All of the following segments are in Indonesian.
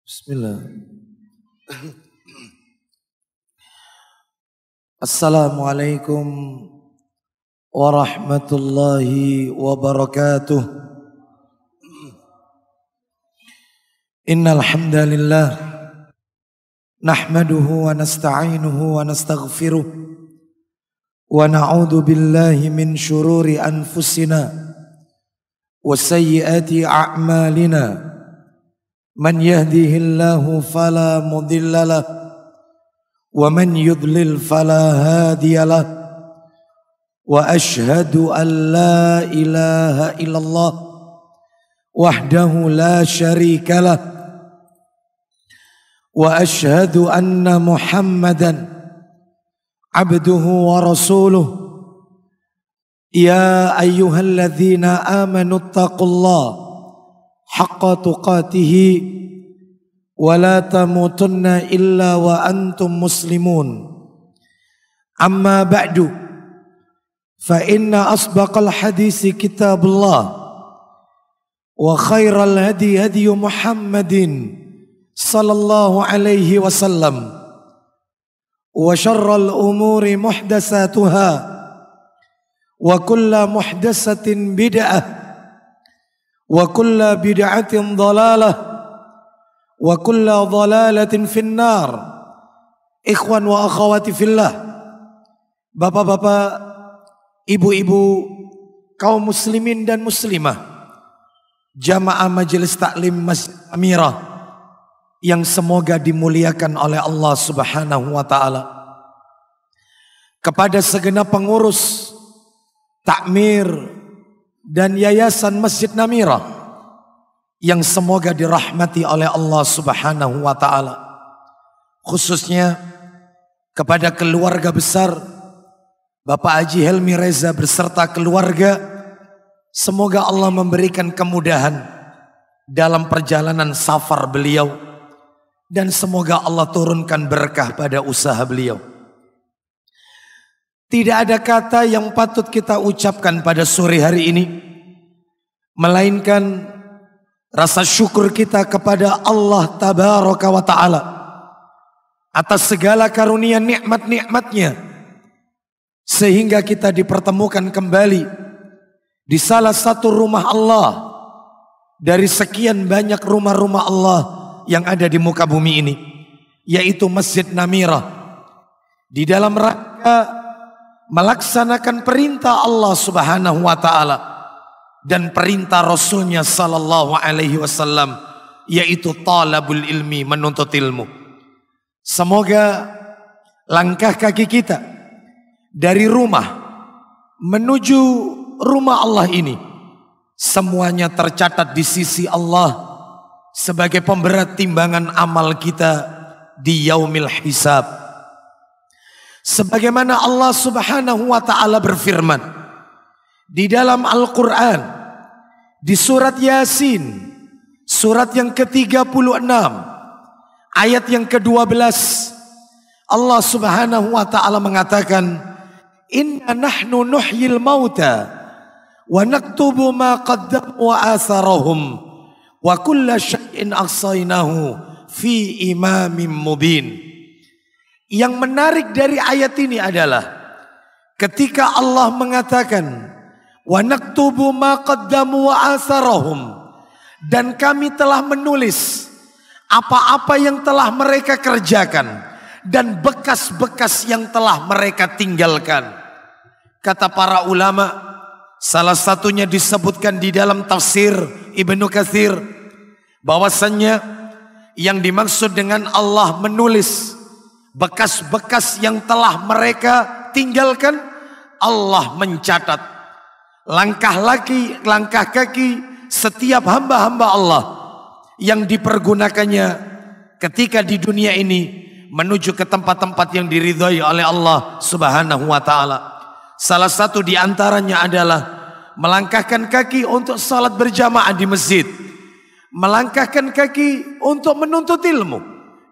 Bismillah. Assalamualaikum warahmatullahi wabarakatuh. Innal hamdalillah nahmaduhu wa nasta'inuhu wa nastaghfiruh wa na'udzu billahi min syururi anfusina wa sayyiati a'malina. Man yahdihillahu fala mudhillalah wa man yudlil fala hadiyalah wa ashhadu an la ilaha illallah wahdahu la syarikalah wa ashhadu anna Muhammadan abduhu wa rasuluh. Ya ayyuhalladzina amanu taqullaha haqqa tuqatihi wa la tamutunna illa wa antum muslimun. Amma ba'du, fa inna asbaqal hadisi kitabullah wa khairal hadi hadi Muhammadin sallallahu alaihi wasallam wa syarral umuri muhdasatuha wa kulla muhdasatin bid'ah wa kulla bid'atin dhalalah wa kulla dhalalatin finnar. Ikhwan wa akhawati fillah, bapak-bapak, ibu-ibu, kaum muslimin dan muslimah, jamaah majelis taklim Masjid Amirah yang semoga dimuliakan oleh Allah Subhanahu wa taala. Kepada segenap pengurus takmir dan yayasan Masjid Namirah yang semoga dirahmati oleh Allah Subhanahu wa taala, khususnya kepada keluarga besar Bapak Haji Helmi Reza beserta keluarga, semoga Allah memberikan kemudahan dalam perjalanan safar beliau dan semoga Allah turunkan berkah pada usaha beliau. Tidak ada kata yang patut kita ucapkan pada sore hari ini melainkan rasa syukur kita kepada Allah Tabaraka wa Ta'ala atas segala karunia nikmat-nikmatnya sehingga kita dipertemukan kembali di salah satu rumah Allah dari sekian banyak rumah-rumah Allah yang ada di muka bumi ini, yaitu Masjid Namirah, di dalam rangka melaksanakan perintah Allah Subhanahu wa taala dan perintah Rasulnya sallallahu alaihi wasallam, yaitu talabul ilmi, menuntut ilmu. Semoga langkah kaki kita dari rumah menuju rumah Allah ini semuanya tercatat di sisi Allah sebagai pemberat timbangan amal kita di yaumil hisab. Sebagaimana Allah Subhanahu wa taala berfirman di dalam Al-Qur'an di surat Yasin, surat yang ke-36 ayat yang ke-12, Allah Subhanahu wa taala mengatakan, inna nahnu nuhyil mauta wa naktubu ma qaddamu wa atharahum wa kulla syai'in ahsaynahu fi imamin mubin. Yang menarik dari ayat ini adalah ketika Allah mengatakan wa naktubu ma qaddamu wa atharahum, dan kami telah menulis apa-apa yang telah mereka kerjakan dan bekas-bekas yang telah mereka tinggalkan. Kata para ulama, salah satunya disebutkan di dalam tafsir Ibnu Katsir, bahwasannya yang dimaksud dengan Allah menulis bekas-bekas yang telah mereka tinggalkan, Allah mencatat langkah kaki setiap hamba-hamba Allah yang dipergunakannya ketika di dunia ini menuju ke tempat-tempat yang diridhai oleh Allah Subhanahu wa taala. Salah satu di antaranya adalah melangkahkan kaki untuk salat berjamaah di masjid, melangkahkan kaki untuk menuntut ilmu,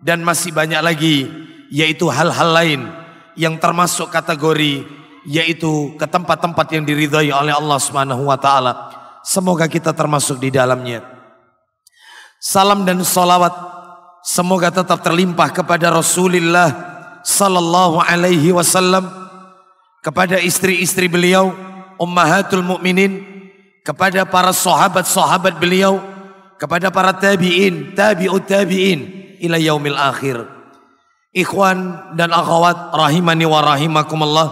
dan masih banyak lagi, yaitu hal-hal lain yang termasuk kategori yaitu ke tempat-tempat yang diridhai oleh Allah Subhanahu wa taala. Semoga kita termasuk di dalamnya. Salam dan salawat semoga tetap terlimpah kepada Rasulullah sallallahu alaihi wasallam, kepada istri-istri beliau ummahatul mukminin, kepada para sahabat-sahabat beliau, kepada para tabi'in, tabi'ut tabi'in ila yaumil akhir. Ikhwan dan akhwat rahimani wa rahimakumullah,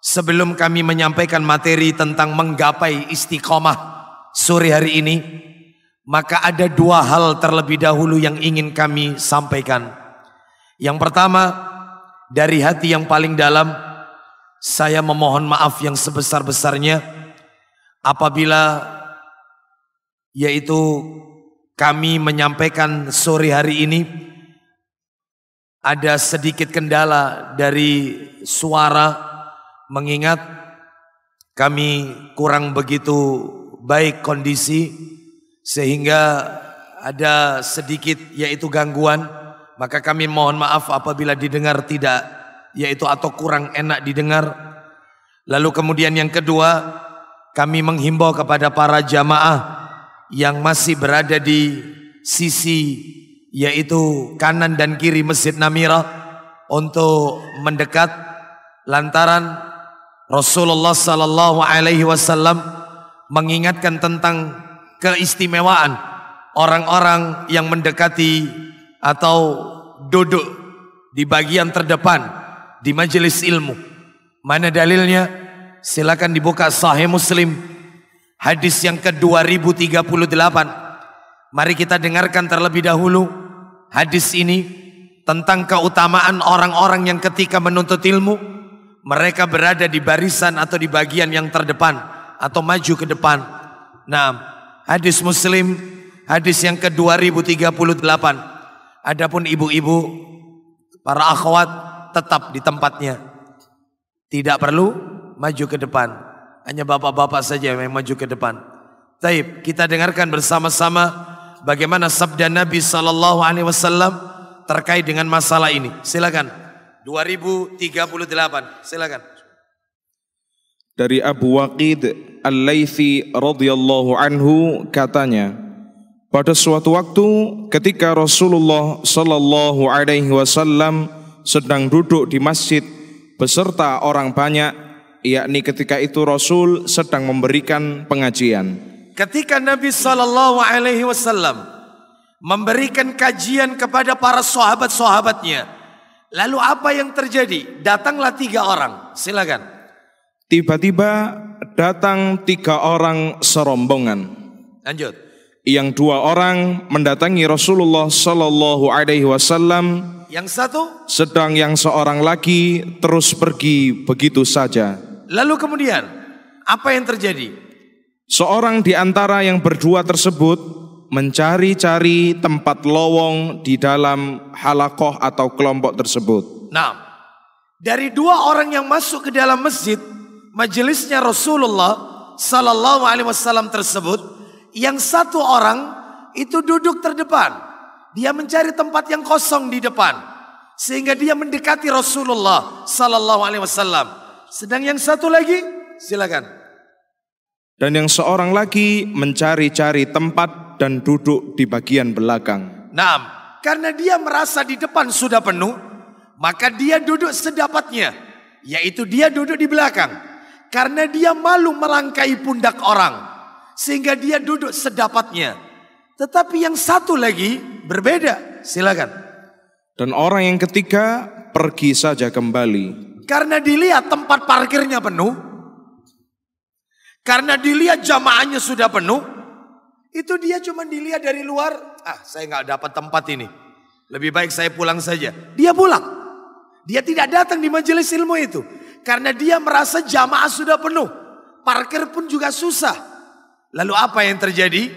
sebelum kami menyampaikan materi tentang menggapai istiqomah sore hari ini, maka ada dua hal terlebih dahulu yang ingin kami sampaikan. Yang pertama, dari hati yang paling dalam, saya memohon maaf yang sebesar-besarnya apabila yaitu kami menyampaikan sore hari ini ada sedikit kendala dari suara, mengingat kami kurang begitu baik kondisi sehingga ada sedikit yaitu gangguan. Maka kami mohon maaf apabila didengar tidak yaitu atau kurang enak didengar. Lalu kemudian yang kedua, kami menghimbau kepada para jamaah yang masih berada di sisi yaitu kanan dan kiri Masjid Namirah untuk mendekat, lantaran Rasulullah sallallahu alaihi wasallam mengingatkan tentang keistimewaan orang-orang yang mendekati atau duduk di bagian terdepan di majelis ilmu. Mana dalilnya? Silakan dibuka Sahih Muslim hadis yang ke-2038. Mari kita dengarkan terlebih dahulu hadis ini tentang keutamaan orang-orang yang ketika menuntut ilmu mereka berada di barisan atau di bagian yang terdepan atau maju ke depan. Nah, hadis Muslim hadis yang ke-2038. Adapun ibu-ibu, para akhwat tetap di tempatnya, tidak perlu maju ke depan, hanya bapak-bapak saja yang maju ke depan. Taib, kita dengarkan bersama-sama bagaimana sabda Nabi sallallahu alaihi wasallam terkait dengan masalah ini. Silakan. 2038. Silakan. Dari Abu Waqid Al-Laythi radhiyallahu anhu katanya, pada suatu waktu ketika Rasulullah sallallahu alaihi wasallam sedang duduk di masjid beserta orang banyak, yakni ketika itu Rasul sedang memberikan pengajian. Ketika Nabi sallallahu alaihi wasallam memberikan kajian kepada para sahabat-sahabatnya, lalu apa yang terjadi? Datanglah 3 orang. Silakan. Tiba-tiba datang 3 orang serombongan. Lanjut. Yang 2 orang mendatangi Rasulullah sallallahu alaihi wasallam. Yang satu, sedang yang seorang lagi terus pergi begitu saja. Lalu kemudian apa yang terjadi? Seorang di antara yang berdua tersebut mencari-cari tempat lowong di dalam halaqah atau kelompok tersebut. Nah, dari 2 orang yang masuk ke dalam masjid majelisnya Rasulullah sallallahu alaihi wasallam tersebut, yang 1 orang itu duduk terdepan. Dia mencari tempat yang kosong di depan sehingga dia mendekati Rasulullah sallallahu alaihi wasallam. Sedang yang 1 lagi, silakan. Dan yang seorang lagi mencari-cari tempat dan duduk di bagian belakang. Nah, karena dia merasa di depan sudah penuh, maka dia duduk sedapatnya, yaitu dia duduk di belakang. Karena dia malu merangkai pundak orang, sehingga dia duduk sedapatnya. Tetapi yang 1 lagi berbeda. Silakan. Dan orang yang ketiga pergi saja kembali. Karena dilihat tempat parkirnya penuh, karena dilihat jamaahnya sudah penuh, itu dia cuma dilihat dari luar. Saya nggak dapat tempat ini, lebih baik saya pulang saja. Dia pulang. Dia tidak datang di majelis ilmu itu karena dia merasa jamaah sudah penuh, parkir pun juga susah. Lalu apa yang terjadi?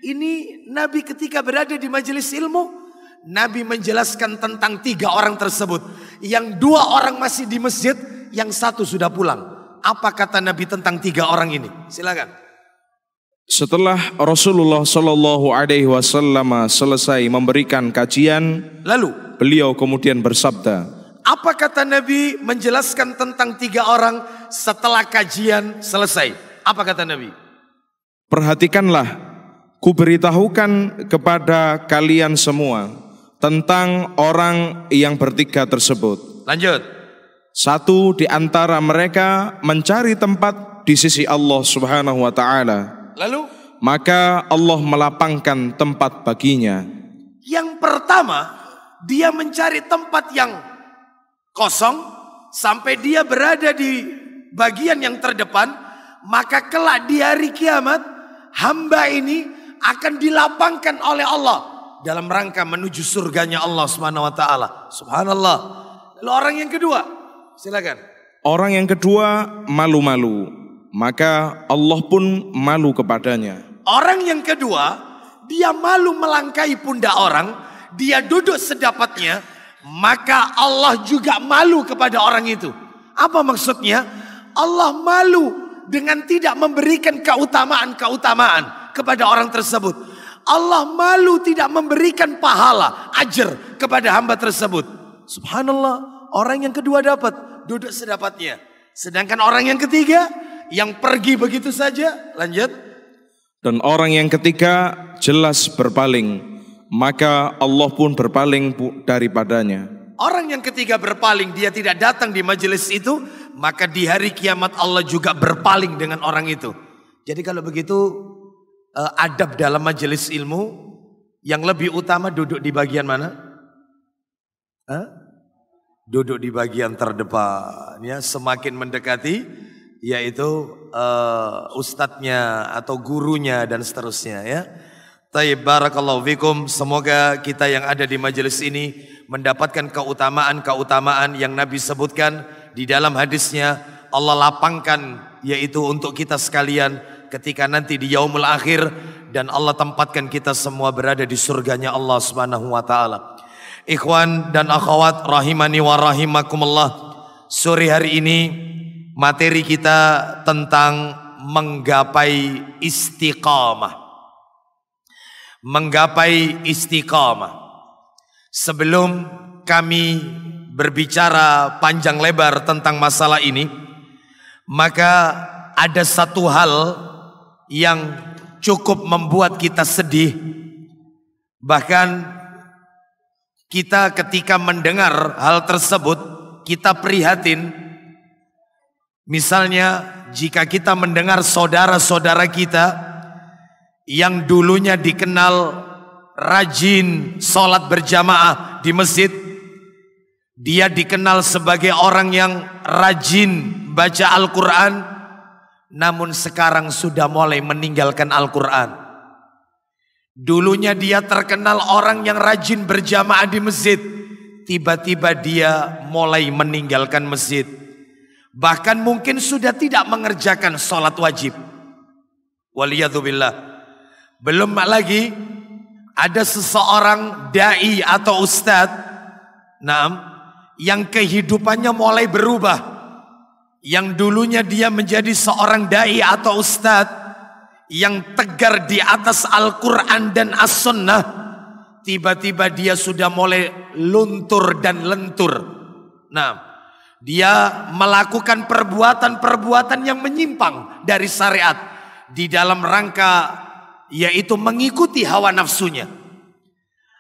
Ini Nabi ketika berada di majelis ilmu, Nabi menjelaskan tentang 3 orang tersebut. Yang 2 orang masih di masjid, yang 1 sudah pulang. Apa kata Nabi tentang 3 orang ini? Silakan. Setelah Rasulullah sallallahu alaihi wasallam selesai memberikan kajian, lalu beliau kemudian bersabda, apa kata Nabi menjelaskan tentang 3 orang setelah kajian selesai? Apa kata Nabi? Perhatikanlah, kuberitahukan kepada kalian semua tentang orang yang bertiga tersebut. Lanjut. Satu di antara mereka mencari tempat di sisi Allah Subhanahu wa taala. Lalu maka Allah melapangkan tempat baginya. Yang pertama, dia mencari tempat yang kosong sampai dia berada di bagian yang terdepan, maka kelak di hari kiamat hamba ini akan dilapangkan oleh Allah dalam rangka menuju surganya Allah Subhanahu wa taala. Subhanallah. Lalu orang yang kedua, silakan. Orang yang kedua malu-malu, maka Allah pun malu kepadanya. Orang yang kedua, dia malu melangkahi pundak orang, dia duduk sedapatnya, maka Allah juga malu kepada orang itu. Apa maksudnya? Allah malu dengan tidak memberikan keutamaan kepada orang tersebut. Allah malu tidak memberikan pahala, ajar kepada hamba tersebut. Subhanallah, orang yang kedua dapat duduk sedapatnya. Sedangkan orang yang ketiga yang pergi begitu saja. Lanjut. Dan orang yang ketiga jelas berpaling, maka Allah pun berpaling daripadanya. Orang yang ketiga berpaling, dia tidak datang di majelis itu, maka di hari kiamat Allah juga berpaling dengan orang itu. Jadi kalau begitu adab dalam majelis ilmu yang lebih utama duduk di bagian mana? Duduk di bagian terdepan, ya. Semakin mendekati yaitu ustadznya atau gurunya dan seterusnya, ya. Tayyib, barakallahu fikum. Semoga kita yang ada di majelis ini mendapatkan keutamaan yang Nabi sebutkan di dalam hadisnya. Allah lapangkan yaitu untuk kita sekalian ketika nanti di yaumul akhir, dan Allah tempatkan kita semua berada di surganya Allah Subhanahu wa taala. Ikhwan dan akhwat rahimani wa rahimakumullah. Sore hari ini materi kita tentang menggapai istiqamah. Menggapai istiqamah. Sebelum kami berbicara panjang lebar tentang masalah ini, maka ada satu hal yang cukup membuat kita sedih. Bahkan kita ketika mendengar hal tersebut, kita prihatin. Misalnya jika kita mendengar saudara-saudara kita yang dulunya dikenal rajin sholat berjamaah di masjid, dia dikenal sebagai orang yang rajin baca Al-Quran, namun sekarang sudah mulai meninggalkan Al-Quran. Dulunya dia terkenal orang yang rajin berjamaah di masjid, tiba-tiba dia mulai meninggalkan masjid. Bahkan mungkin sudah tidak mengerjakan sholat wajib. Waliyadzubillah. Belum lagi ada seseorang da'i atau ustadz, yang kehidupannya mulai berubah. Yang dulunya dia menjadi seorang da'i atau ustadz yang tegar di atas Al-Quran dan As-Sunnah, tiba-tiba dia sudah mulai luntur dan lentur. Dia melakukan perbuatan-perbuatan yang menyimpang dari syariat di dalam rangka yaitu mengikuti hawa nafsunya.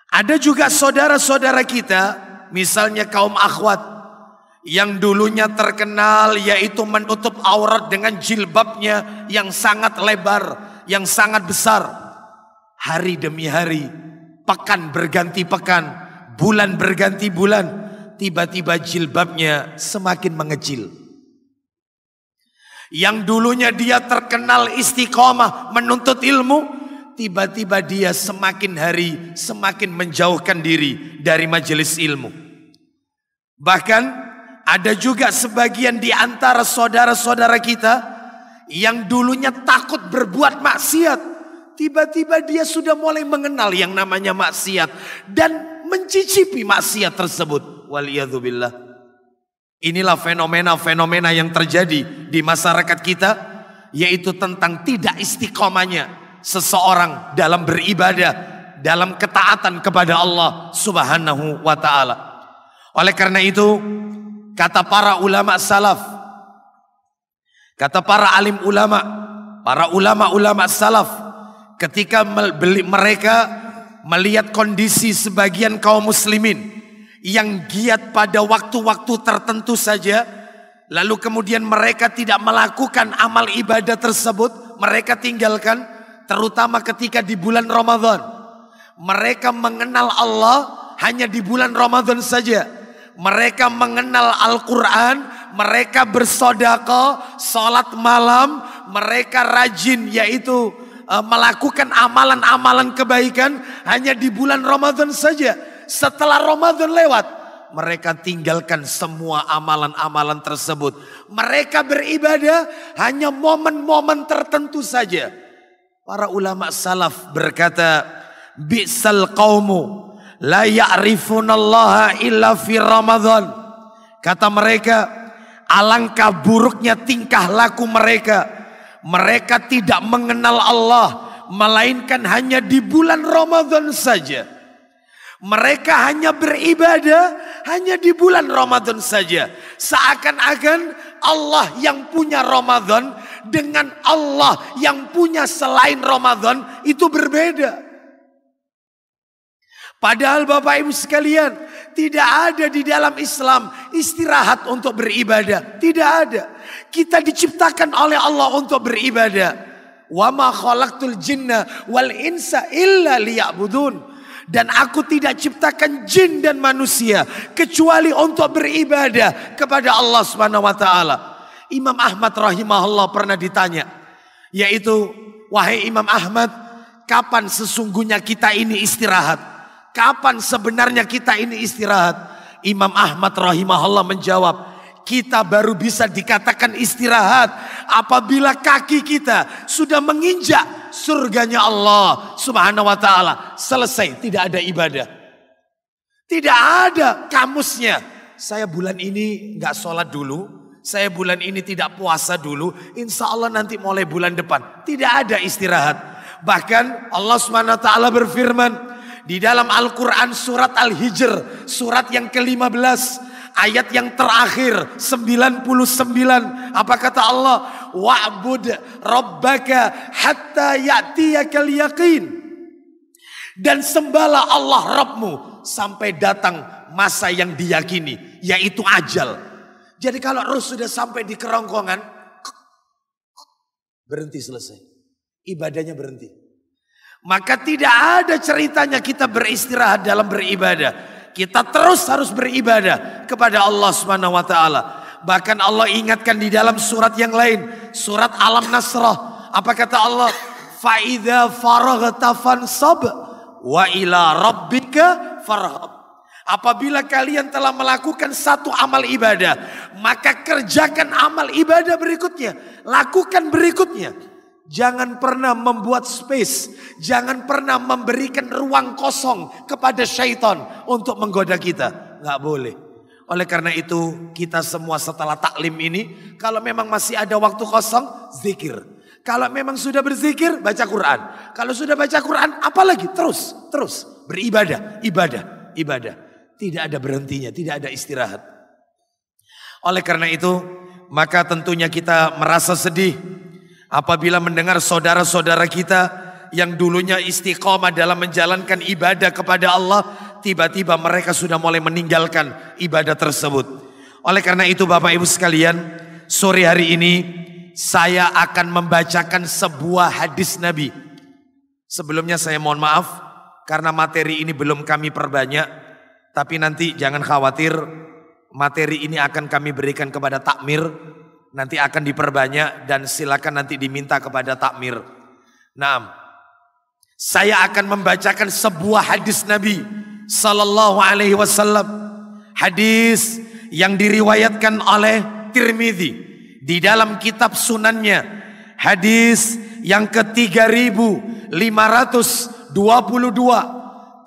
Ada juga saudara-saudara kita, misalnya kaum akhwat, yang dulunya terkenal yaitu menutup aurat dengan jilbabnya yang sangat lebar, yang sangat besar. Hari demi hari, pekan berganti pekan, bulan berganti bulan, tiba-tiba jilbabnya semakin mengecil. Yang dulunya dia terkenal istiqomah menuntut ilmu, tiba-tiba dia semakin hari semakin menjauhkan diri dari majelis ilmu. Bahkan ada juga sebagian di antara saudara-saudara kita yang dulunya takut berbuat maksiat, tiba-tiba dia sudah mulai mengenal yang namanya maksiat dan mencicipi maksiat tersebut. Waliyadzubillah. Inilah fenomena-fenomena yang terjadi di masyarakat kita, yaitu tentang tidak istiqomahnya seseorang dalam beribadah, dalam ketaatan kepada Allah Subhanahu wa ta'ala. Oleh karena itu, kata para ulama salaf, kata para alim ulama, para ulama-ulama salaf, ketika mereka melihat kondisi sebagian kaum muslimin yang giat pada waktu-waktu tertentu saja, lalu kemudian mereka tidak melakukan amal ibadah tersebut, mereka tinggalkan, terutama ketika di bulan Ramadan. Mereka mengenal Allah hanya di bulan Ramadan saja. Mereka mengenal Al-Quran, mereka bersedekah, sholat malam, mereka rajin yaitu melakukan amalan-amalan kebaikan hanya di bulan Ramadan saja. Setelah Ramadan lewat, mereka tinggalkan semua amalan-amalan tersebut. Mereka beribadah hanya momen-momen tertentu saja. Para ulama salaf berkata, bi'sal qaumu la ya'rifunallaha illa fi Ramadan. Kata mereka, alangkah buruknya tingkah laku mereka. Mereka tidak mengenal Allah melainkan hanya di bulan Ramadan saja. Mereka hanya beribadah hanya di bulan Ramadan saja. Seakan-akan Allah yang punya Ramadan dengan Allah yang punya selain Ramadan itu berbeda. Padahal Bapak Ibu sekalian, tidak ada di dalam Islam istirahat untuk beribadah. Tidak ada. Kita diciptakan oleh Allah untuk beribadah. Wa ma khalaqtul jinna wal insa illa liya'budun. Dan aku tidak ciptakan jin dan manusia kecuali untuk beribadah kepada Allah Subhanahu wa taala. Imam Ahmad rahimahullah pernah ditanya, yaitu, wahai Imam Ahmad, kapan sesungguhnya kita ini istirahat? Kapan sebenarnya kita ini istirahat? Imam Ahmad rahimahullah menjawab, kita baru bisa dikatakan istirahat apabila kaki kita sudah menginjak surganya Allah Subhanahu wa taala. Selesai, tidak ada ibadah. Tidak ada kamusnya. Saya bulan ini enggak sholat dulu, saya bulan ini tidak puasa dulu, insya Allah nanti mulai bulan depan. Tidak ada istirahat. Bahkan Allah Subhanahu wa taala berfirman di dalam Al-Quran surat Al-Hijr, surat yang ke-15, ayat yang terakhir 99. Apa kata Allah? Wa'bud rabbaka hatta ya'tiyakal yaqin. Dan sembahlah Allah Rabbmu sampai datang masa yang diyakini, yaitu ajal. Jadi kalau roh sudah sampai di kerongkongan, berhenti, selesai. Ibadahnya berhenti. Maka tidak ada ceritanya kita beristirahat dalam beribadah. Kita terus harus beribadah kepada Allah Subhanahu wa taala. Bahkan Allah ingatkan di dalam surat yang lain, surat Al-Nasrah. Apa kata Allah? Fa idza faraghta fansab wa ila rabbika farghab. Apabila kalian telah melakukan satu amal ibadah, maka kerjakan amal ibadah berikutnya, lakukan berikutnya. Jangan pernah membuat space, jangan pernah memberikan ruang kosong kepada syaitan untuk menggoda kita. Nggak boleh. Oleh karena itu kita semua setelah taklim ini, kalau memang masih ada waktu kosong, zikir. Kalau memang sudah berzikir, baca Quran. Kalau sudah baca Quran, apalagi? Terus beribadah, ibadah. Tidak ada berhentinya, tidak ada istirahat. Oleh karena itu, maka tentunya kita merasa sedih apabila mendengar saudara-saudara kita yang dulunya istiqomah dalam menjalankan ibadah kepada Allah, tiba-tiba mereka sudah mulai meninggalkan ibadah tersebut. Oleh karena itu Bapak Ibu sekalian, sore hari ini saya akan membacakan sebuah hadis Nabi. Sebelumnya saya mohon maaf karena materi ini belum kami perbanyak. Tapi nanti jangan khawatir, materi ini akan kami berikan kepada takmir. Nanti akan diperbanyak dan silakan nanti diminta kepada takmir. Nah, saya akan membacakan sebuah hadis Nabi Sallallahu Alaihi Wasallam. Hadis yang diriwayatkan oleh Tirmidzi di dalam kitab sunannya. Hadis yang ke-3522.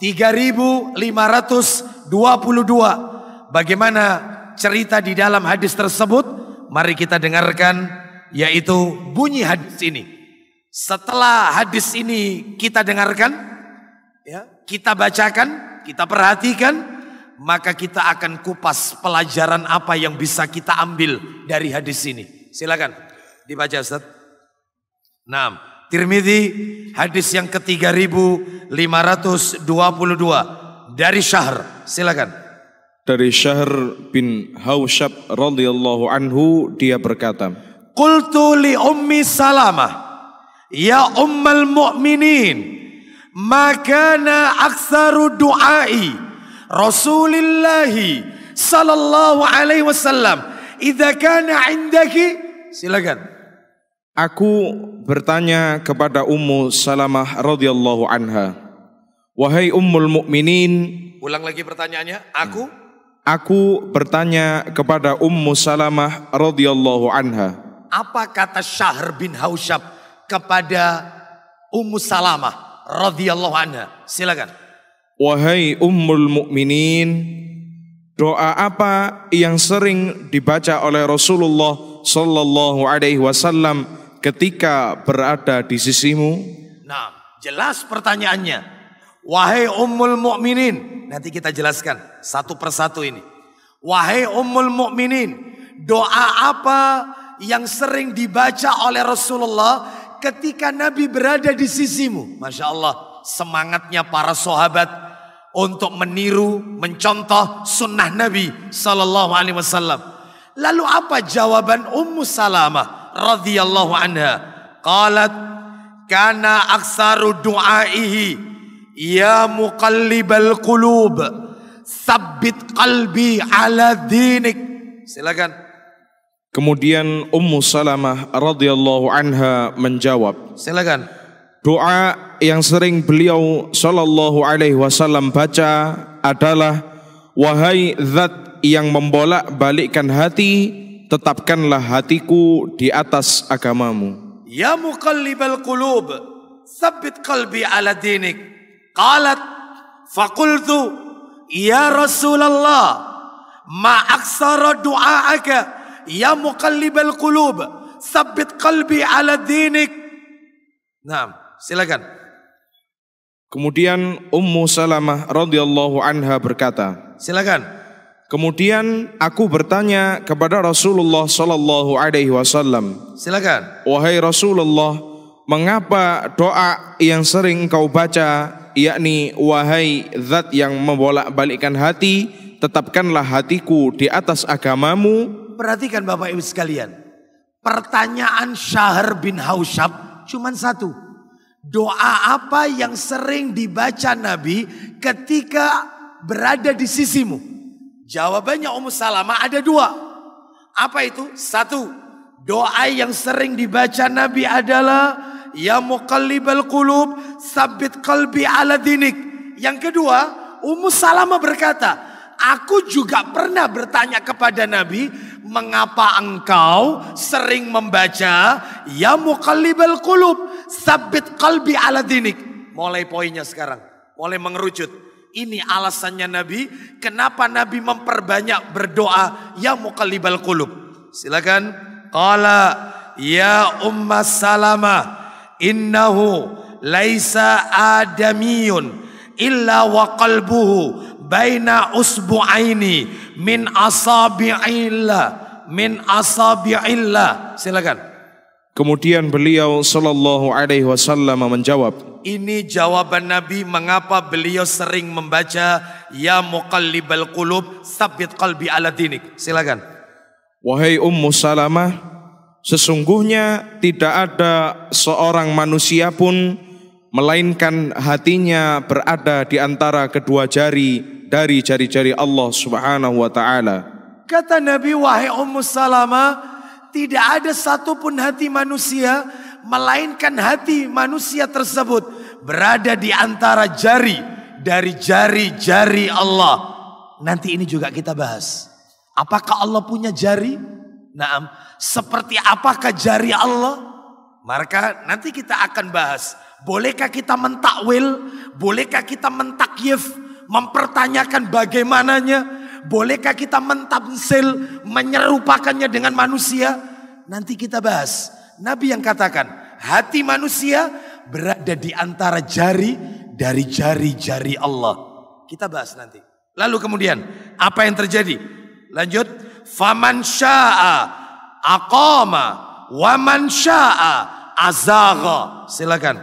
3522. Bagaimana cerita di dalam hadis tersebut? Mari kita dengarkan, yaitu bunyi hadis ini. Setelah hadis ini kita dengarkan, ya, kita bacakan, kita perhatikan, maka kita akan kupas pelajaran apa yang bisa kita ambil dari hadis ini. Silakan dibaca Ustaz. Nah, Tirmidzi hadis yang ke-3522 dari Syahr. Silakan. Dari Syahr bin Hausyab radhiyallahu anhu, dia berkata, Qultu li ummi Salamah, ya ummal mu'minin, ma kana aktsaru du'ai Rasulillahi sallallahu alaihi wasallam idza kana indaki. Silakan. Aku bertanya kepada Ummu Salamah radhiyallahu anha, wahai ummul mukminin. Ulang lagi pertanyaannya. Aku bertanya kepada Ummu Salamah radhiyallahu anha. Apa kata Syahr bin Hausyab kepada Ummu Salamah radhiyallahu anha? Silakan. Wahai ummul mukminin, doa apa yang sering dibaca oleh Rasulullah sallallahu alaihi wasallam ketika berada di sisimu? Nah, jelas pertanyaannya. Wahai ummul mukminin, nanti kita jelaskan satu persatu ini. Wahai ummul mukminin, doa apa yang sering dibaca oleh Rasulullah ketika Nabi berada di sisimu? Masya Allah, semangatnya para sahabat untuk meniru, mencontoh sunnah Nabi sallallahu alaihi wasallam. Lalu apa jawaban Ummu Salamah radhiyallahu anha? Qalat, kana aktsaru du'aihi, ya muqallibal qulub, tsabbit qalbi ala dinik. Silakan. Kemudian Ummu Salamah radhiyallahu anha menjawab, silakan. Doa yang sering beliau sallallahu alaihi wasallam baca adalah, wahai zat yang membolak-balikkan hati, tetapkanlah hatiku di atas agamamu. Ya muqallibal qulub, tsabbit qalbi ala dinik. Qalat faqultu ya Rasulullah, ma aksara du'aaka ya muqallibal qulub, tsabbit qalbi ala dinik. Nah, silakan. Kemudian Ummu Salamah radhiyallahu anha berkata, silakan. Kemudian aku bertanya kepada Rasulullah sallallahu alaihi wasallam, silakan. Wahai Rasulullah, mengapa doa yang sering kau baca, yakni wahai zat yang membolak-balikkan hati, tetapkanlah hatiku di atas agamamu? Perhatikan Bapak Ibu sekalian, pertanyaan Syahr bin Hausyab cuma satu. Doa apa yang sering dibaca Nabi ketika berada di sisimu? Jawabannya Ummu Salamah ada dua. Apa itu? Satu, doa yang sering dibaca Nabi adalah ya muqallibal qulub, tsabbit qalbi ala dinik. Yang kedua, Ummu Salamah berkata, aku juga pernah bertanya kepada Nabi, mengapa engkau sering membaca ya muqallibal qulub, tsabbit qalbi ala dinik. Mulai poinnya sekarang, mulai mengerucut. Ini alasannya Nabi, kenapa Nabi memperbanyak berdoa ya muqallibal qulub. Silakan. Qala ya Umma Salamah, innahu laisa adamiyun illa wa qalbuhu baina usbu'aini min asabi'illah. Silakan. Kemudian beliau sallallahu alaihi wasallam menjawab, ini jawaban Nabi mengapa beliau sering membaca ya muqallibal qulub, tsabbit qalbi ala dinik. Silakan. Wahai Ummu Salamah, sesungguhnya tidak ada seorang manusia pun melainkan hatinya berada di antara kedua jari dari jari-jari Allah Subhanahu wa taala. Kata Nabi, wahai Ummu Salamah, tidak ada satupun hati manusia melainkan hati manusia tersebut berada di antara jari dari jari-jari Allah. Nanti ini juga kita bahas. Apakah Allah punya jari? Naam. Seperti apakah jari Allah? Maka nanti kita akan bahas. Bolehkah kita mentakwil? Bolehkah kita mentakyif? Mempertanyakan bagaimananya? Bolehkah kita mentamsil, menyerupakannya dengan manusia? Nanti kita bahas. Nabi yang katakan, hati manusia berada di antara jari dari jari-jari Allah. Kita bahas nanti. Lalu kemudian, apa yang terjadi? Lanjut. Faman syaa aqama wa man syaa azagha. Silakan.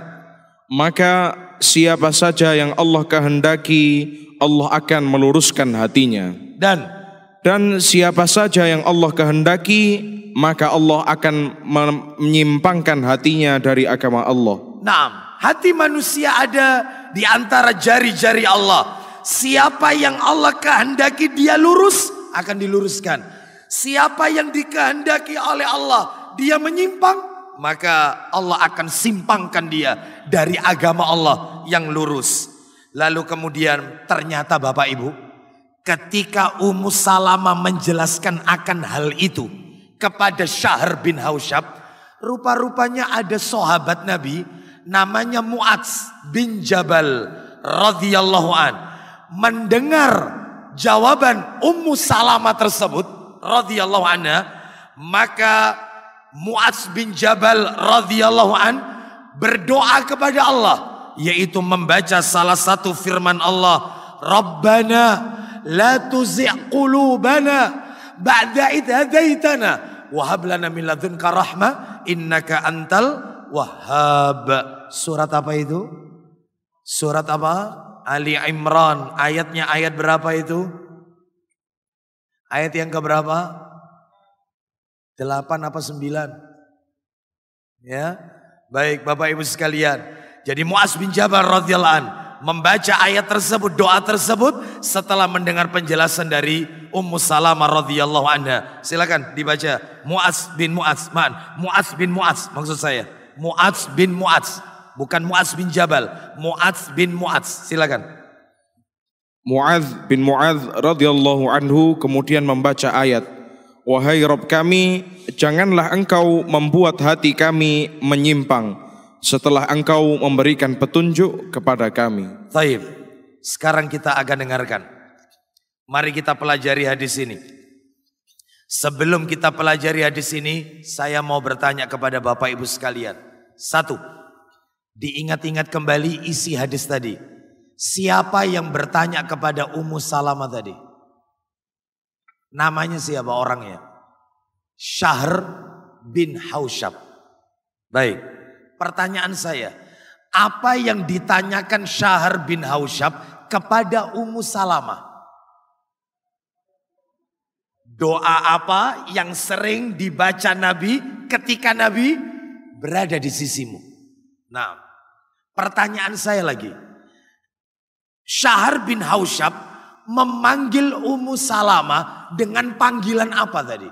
Maka siapa saja yang Allah kehendaki, Allah akan meluruskan hatinya. Dan siapa saja yang Allah kehendaki, maka Allah akan menyimpangkan hatinya dari agama Allah. Naam, hati manusia ada di antara jari-jari Allah. Siapa yang Allah kehendaki dia lurus, akan diluruskan. Siapa yang dikehendaki oleh Allah dia menyimpang, maka Allah akan simpangkan dia dari agama Allah yang lurus. Lalu kemudian ternyata Bapak Ibu, ketika Ummu Salamah menjelaskan akan hal itu kepada Syahr bin Hausyab, rupa-rupanya ada sahabat Nabi namanya Mu'adz bin Jabal radhiyallahu an. Mendengar jawaban Ummu Salamah tersebut radhiyallahu anha, maka Mu'adz bin Jabal radhiyallahu an berdoa kepada Allah, yaitu membaca salah satu firman Allah, Rabbana la tuzigh qulubana ba'da idh hadaitana wa hab lana min ladunka rahmah innaka antal wahhab. Surat apa itu? Surat apa? Ali Imran. Ayatnya ayat berapa itu? Ayat yang keberapa? 8 apa 9? Ya. Baik Bapak Ibu sekalian. Jadi Mu'adz bin Jabal radhiyallahu an membaca ayat tersebut, doa tersebut setelah mendengar penjelasan dari Ummu Salamah radhiyallahu anha. Silakan dibaca. Mu'adz bin Mu'adz, Mu'adz bin Mu'adz maksud saya. Mu'adz bin Mu'adz, bukan Mu'adz bin Jabal. Mu'adz bin Mu'adz. Silakan. Mu'adz bin Mu'adz radhiyallahu anhu kemudian membaca ayat, wahai Rabb kami, janganlah engkau membuat hati kami menyimpang setelah engkau memberikan petunjuk kepada kami. Baik, sekarang kita akan dengarkan. Mari kita pelajari hadis ini. Sebelum kita pelajari hadis ini, saya mau bertanya kepada Bapak Ibu sekalian. 1, diingat-ingat kembali isi hadis tadi. Siapa yang bertanya kepada Ummu Salamah tadi? Namanya siapa orangnya? Syahr bin Hausyab. Baik, pertanyaan saya, apa yang ditanyakan Syahr bin Hausyab kepada Ummu Salamah? Doa apa yang sering dibaca Nabi ketika Nabi berada di sisimu? Nah, pertanyaan saya lagi. Syahr bin Hausyab memanggil Ummu Salamah dengan panggilan apa tadi?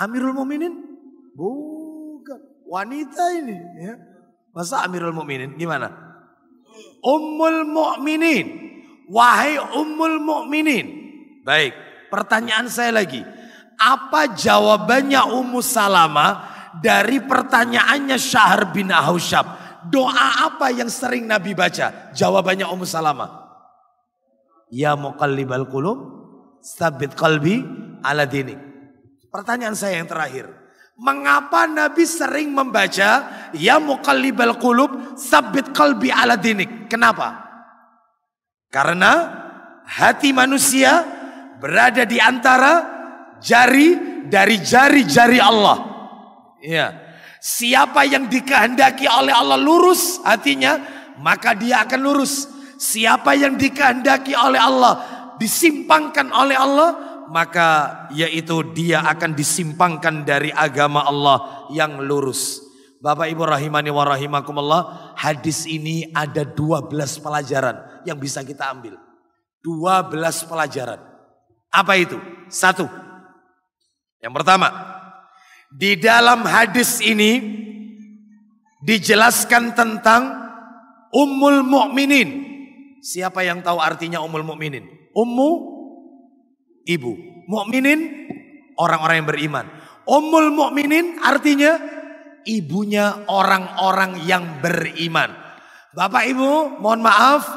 Amirul Mukminin? Bukan. Wanita ini. Ya. Masa Amirul Mukminin? Gimana? Ummul Mukminin. Wahai Ummul Mukminin. Baik. Pertanyaan saya lagi, apa jawabannya Ummu Salamah dari pertanyaannya Syahr bin Hausyab? Doa apa yang sering Nabi baca? Jawabannya Ummu Salamah, ya muqallibal qulub, tsabbit qalbi ala dinik. Pertanyaan saya yang terakhir, mengapa Nabi sering membaca ya muqallibal qulub, tsabbit qalbi ala dinik? Kenapa? Karena hati manusia berada di antara jari dari jari-jari Allah. Ya. Siapa yang dikehendaki oleh Allah lurus hatinya, maka dia akan lurus. Siapa yang dikehendaki oleh Allah disimpangkan oleh Allah, maka yaitu dia akan disimpangkan dari agama Allah yang lurus. Bapak Ibu rahimani wa rahimakumullah, hadis ini ada 12 pelajaran yang bisa kita ambil. 12 pelajaran. Apa itu? 1. Yang pertama, di dalam hadis ini dijelaskan tentang Ummul Mukminin. Siapa yang tahu artinya Ummul Mukminin? Ummu, ibu. Mukminin, orang-orang yang beriman. Ummul Mukminin artinya ibunya orang-orang yang beriman. Bapak Ibu, mohon maaf,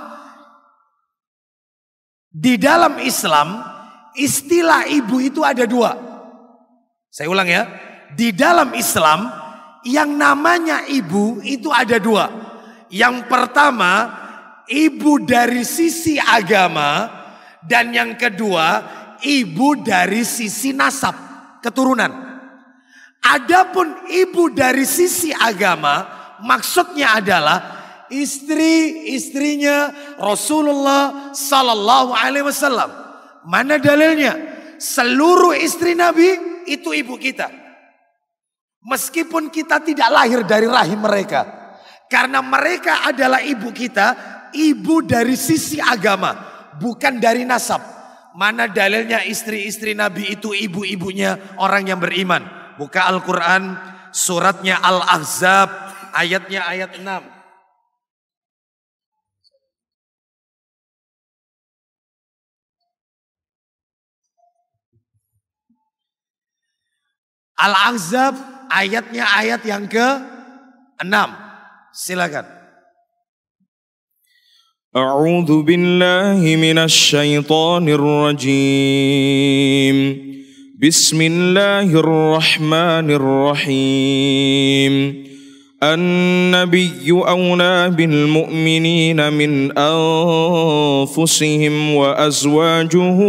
di dalam Islam istilah ibu itu ada 2. Saya ulang ya. Di dalam Islam yang namanya ibu itu ada 2. Yang pertama, ibu dari sisi agama. Dan yang kedua, ibu dari sisi nasab, keturunan. Adapun ibu dari sisi agama, maksudnya adalah istri-istrinya Rasulullah Sallallahu Alaihi Wasallam. Mana dalilnya? Seluruh istri Nabi itu ibu kita. Meskipun kita tidak lahir dari rahim mereka, karena mereka adalah ibu kita, ibu dari sisi agama, bukan dari nasab. Mana dalilnya istri-istri Nabi itu ibu-ibunya orang yang beriman? Buka Al-Quran, suratnya Al-Ahzab, ayatnya ayat 6. Al-Ahzab, ayatnya ayat yang ke-6. Silakan. A'udzu billahi minasy syaithanir rajim. Bismillahirrahmanirrahim. An-nabiyyu awla bil mu'minina min anfusihim wa azwajuhu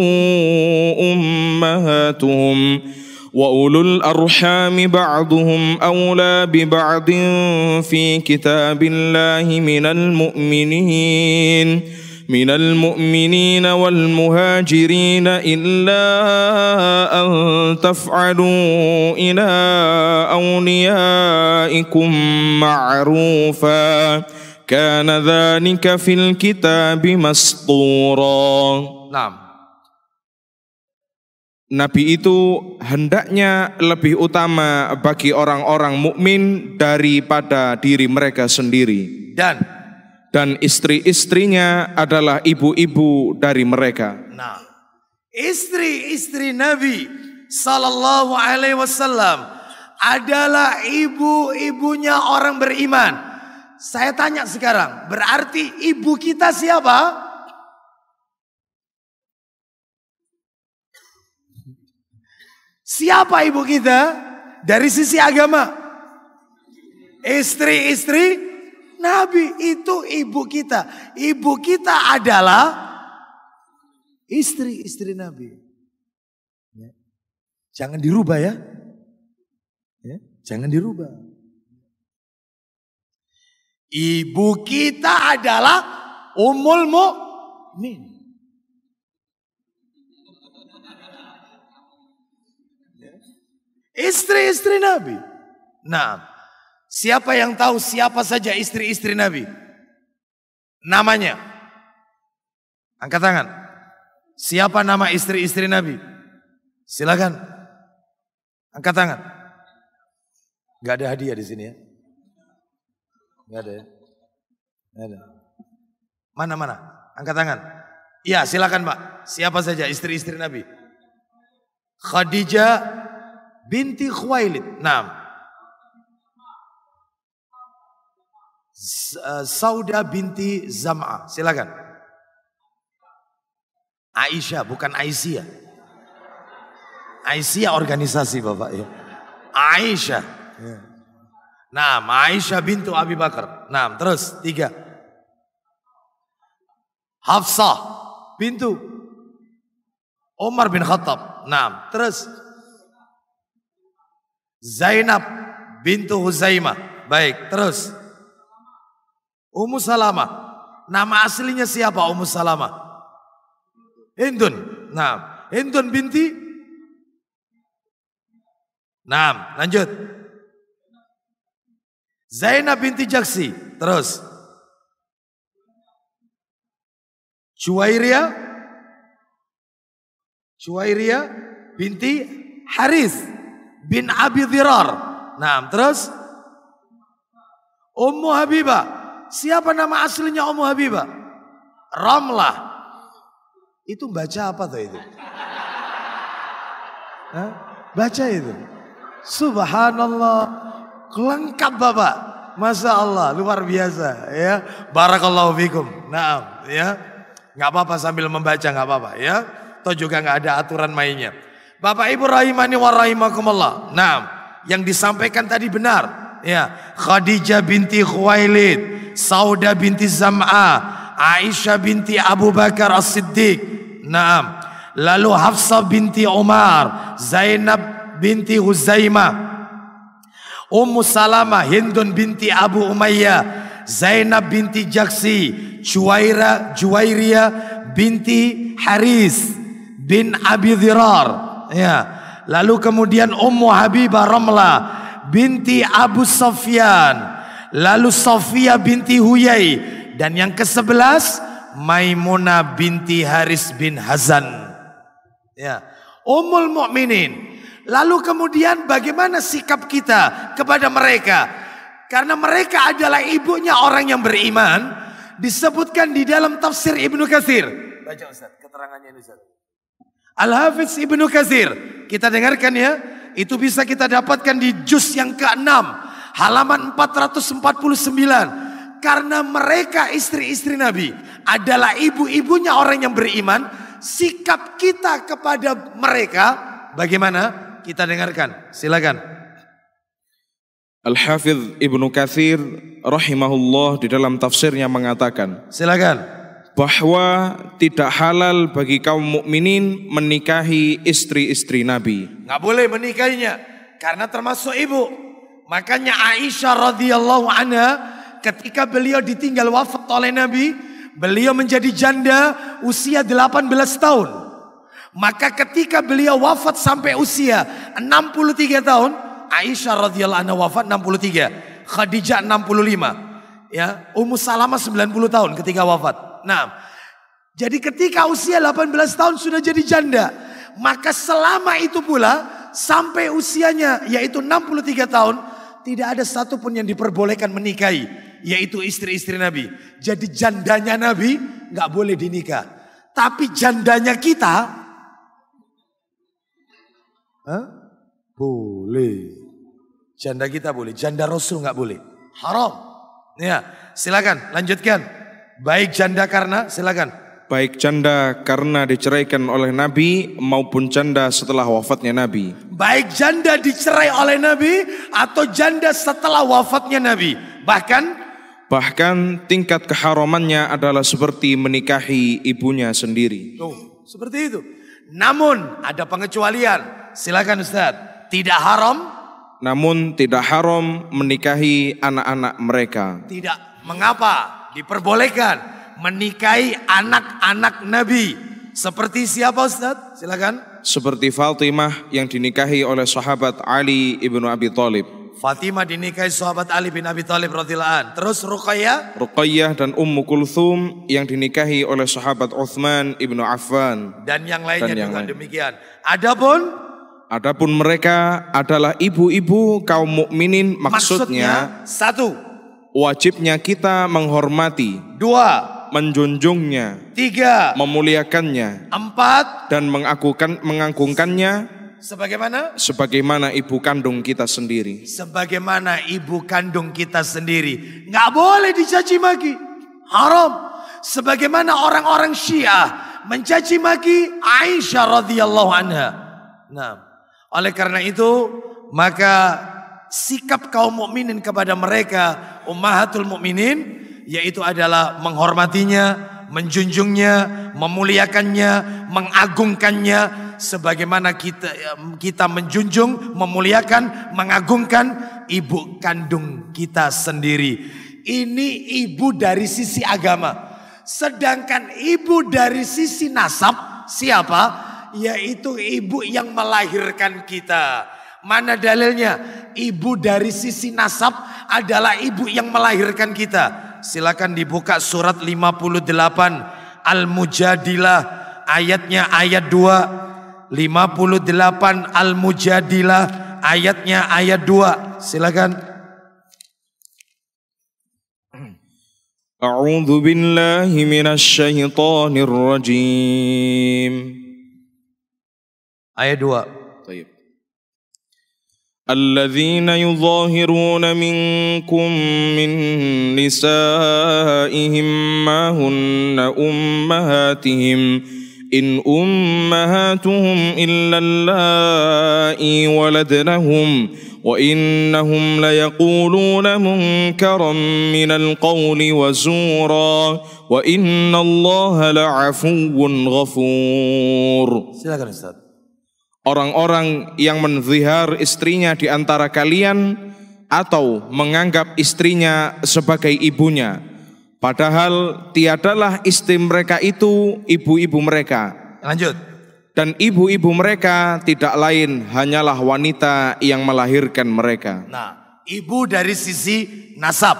ummahatuhum wa ulul arhami ba'duhum awla bi ba'din fi kitabillahi minal mu'minina wal muhajirina illa an taf'alu ila awliyaikum ma'rufa kana dhalika fil kitabi mastura. Nabi itu hendaknya lebih utama bagi orang-orang mukmin daripada diri mereka sendiri. Dan istri-istrinya adalah ibu-ibu dari mereka. Nah, istri-istri Nabi Sallallahu Alaihi Wasallam adalah ibu-ibunya orang beriman. Saya tanya sekarang, berarti ibu kita siapa? Siapa ibu kita? Dari sisi agama, istri-istri Nabi itu ibu kita. Ibu kita adalah istri-istri Nabi. Ya. Jangan dirubah ya. Jangan dirubah. Ibu kita adalah Ummul Mukminin. Istri-istri Nabi. Nah, siapa yang tahu siapa saja istri-istri Nabi? Namanya. Angkat tangan. Siapa nama istri-istri Nabi? Silakan. Angkat tangan. Gak ada hadiah di sini ya? Gak ada ya? Gak ada. Mana? Angkat tangan. Iya, silakan Pak. Siapa saja istri-istri Nabi? Khadijah binti Khuwailid. Sauda binti Zam'a. Silakan. Aisyah, bukan Aisyah. Aisyah organisasi Bapak ya. Aisyah. Aisyah bintu Abi Bakar. Terus 3. Hafsah bintu Umar bin Khattab. Terus Zainab bintu Huzaimah. Baik, terus Ummu Salamah. Nama aslinya siapa Ummu Salamah? Hindun. Hindun binti. Lanjut. Zainab binti Jaksi. Terus Juwairiyah binti Harith bin Abi Dhirar. Terus Ummu Habibah. Siapa nama aslinya Ummu Habibah? Ramlah. Itu baca apa tuh itu? Baca itu. Subhanallah. Lengkap Bapak. Masya Allah, luar biasa ya. Barakallahu fikum. Ya. Nggak apa-apa sambil membaca, nggak apa-apa ya. Toh juga nggak ada aturan mainnya. Bapak Ibu rahimani wa rahimakumullah. Yang disampaikan tadi benar. Ya, Khadijah binti Khuwailid, Sauda binti Zam'a, Aisyah binti Abu Bakar As-Siddiq. Lalu Hafsah binti Umar, Zainab binti Huzaimah. Ummu Salamah, Hindun binti Abu Umayyah, Zainab binti Jaksi, Juwairiyah binti Haris bin Abi Dhirar, ya. Lalu kemudian Ummu Habibah Ramlah binti Abu Sufyan, lalu Sofia binti Huyai, dan yang ke-11 Maimunah binti Haris bin Hazan, ya. Ummul Mukminin. Lalu kemudian bagaimana sikap kita kepada mereka? Karena mereka adalah ibunya orang yang beriman. Disebutkan di dalam tafsir Ibnu Katsir. Baca Ustaz, keterangannya ini Ustaz. Al-Hafiz Ibnu Katsir. Kita dengarkan ya. Itu bisa kita dapatkan di juz yang ke-6. Halaman 449. Karena mereka istri-istri Nabi adalah ibu-ibunya orang yang beriman. Sikap kita kepada mereka bagaimana? Kita dengarkan, silakan. Al-Hafidh Ibnu Katsir rahimahullah di dalam tafsirnya mengatakan, silakan, bahwa tidak halal bagi kaum mukminin menikahi istri-istri Nabi. Nggak boleh menikahinya karena termasuk ibu. Makanya Aisyah radhiyallahu anha ketika beliau ditinggal wafat oleh Nabi, beliau menjadi janda usia 18 tahun. Maka ketika beliau wafat sampai usia 63 tahun, Aisyah radhiyallahu anha wafat 63, Khadijah 65, ya, Ummu Salamah 90 tahun ketika wafat. Nah, jadi ketika usia 18 tahun sudah jadi janda, maka selama itu pula sampai usianya yaitu 63 tahun tidak ada satupun yang diperbolehkan menikahi, yaitu istri-istri Nabi. Jadi jandanya Nabi nggak boleh dinikah, tapi jandanya kita boleh. Janda kita boleh, janda Rasul nggak boleh, haram. Ya, silakan lanjutkan. Baik janda karena, silakan. Baik janda karena diceraikan oleh Nabi maupun janda setelah wafatnya Nabi. Baik janda dicerai oleh Nabi atau janda setelah wafatnya Nabi. Bahkan tingkat keharamannya adalah seperti menikahi ibunya sendiri. Tuh, seperti itu. Namun ada pengecualian. Silakan Ustaz. Tidak haram, namun tidak haram menikahi anak-anak mereka. Tidak. Mengapa? Diperbolehkan menikahi anak-anak Nabi. Seperti siapa Ustaz? Silakan. Seperti Fatimah yang dinikahi oleh sahabat Ali ibnu Abi Thalib. Fatimah dinikahi sahabat Ali bin Abi Thalib radhiyallahu an. Terus Ruqayyah dan Ummu Kulthum yang dinikahi oleh sahabat Utsman ibnu Affan. Dan yang lainnya juga demikian. Adapun mereka adalah ibu-ibu kaum mukminin. Maksudnya satu, wajibnya kita menghormati. Dua, menjunjungnya. Tiga, memuliakannya. Empat, dan mengagungkannya. Sebagaimana ibu kandung kita sendiri. Sebagaimana ibu kandung kita sendiri. Nggak boleh dicaci maki, haram. Sebagaimana orang-orang Syiah mencaci maki Aisyah radhiyallahu anha. Nah, oleh karena itu maka sikap kaum mukminin kepada mereka ummahatul mukminin yaitu adalah menghormatinya, menjunjungnya, memuliakannya, mengagungkannya sebagaimana kita menjunjung, memuliakan, mengagungkan ibu kandung kita sendiri. Ini ibu dari sisi agama. Sedangkan ibu dari sisi nasab siapa? Yaitu ibu yang melahirkan kita. Mana dalilnya? Ibu dari sisi nasab adalah ibu yang melahirkan kita. Silakan dibuka surat 58 Al-Mujadilah ayatnya ayat 2. 58 Al-Mujadilah ayatnya ayat 2. Silakan. A'udzu billahi minasy syaithanir rajim. Ayat 2. Baik. الذين يظاهرون منكم من نسائهم ما هن أمهاتهم إن أمهاتهم إلا اللائي ولدنهم وإنهم ليقولون منكرا من القول وزورا وإن الله لعفو غفور. Silakan Ustaz. Orang-orang yang menzihar istrinya di antara kalian atau menganggap istrinya sebagai ibunya, padahal tiadalah istri mereka itu ibu-ibu mereka. Lanjut. Dan ibu-ibu mereka tidak lain hanyalah wanita yang melahirkan mereka. Nah, ibu dari sisi nasab.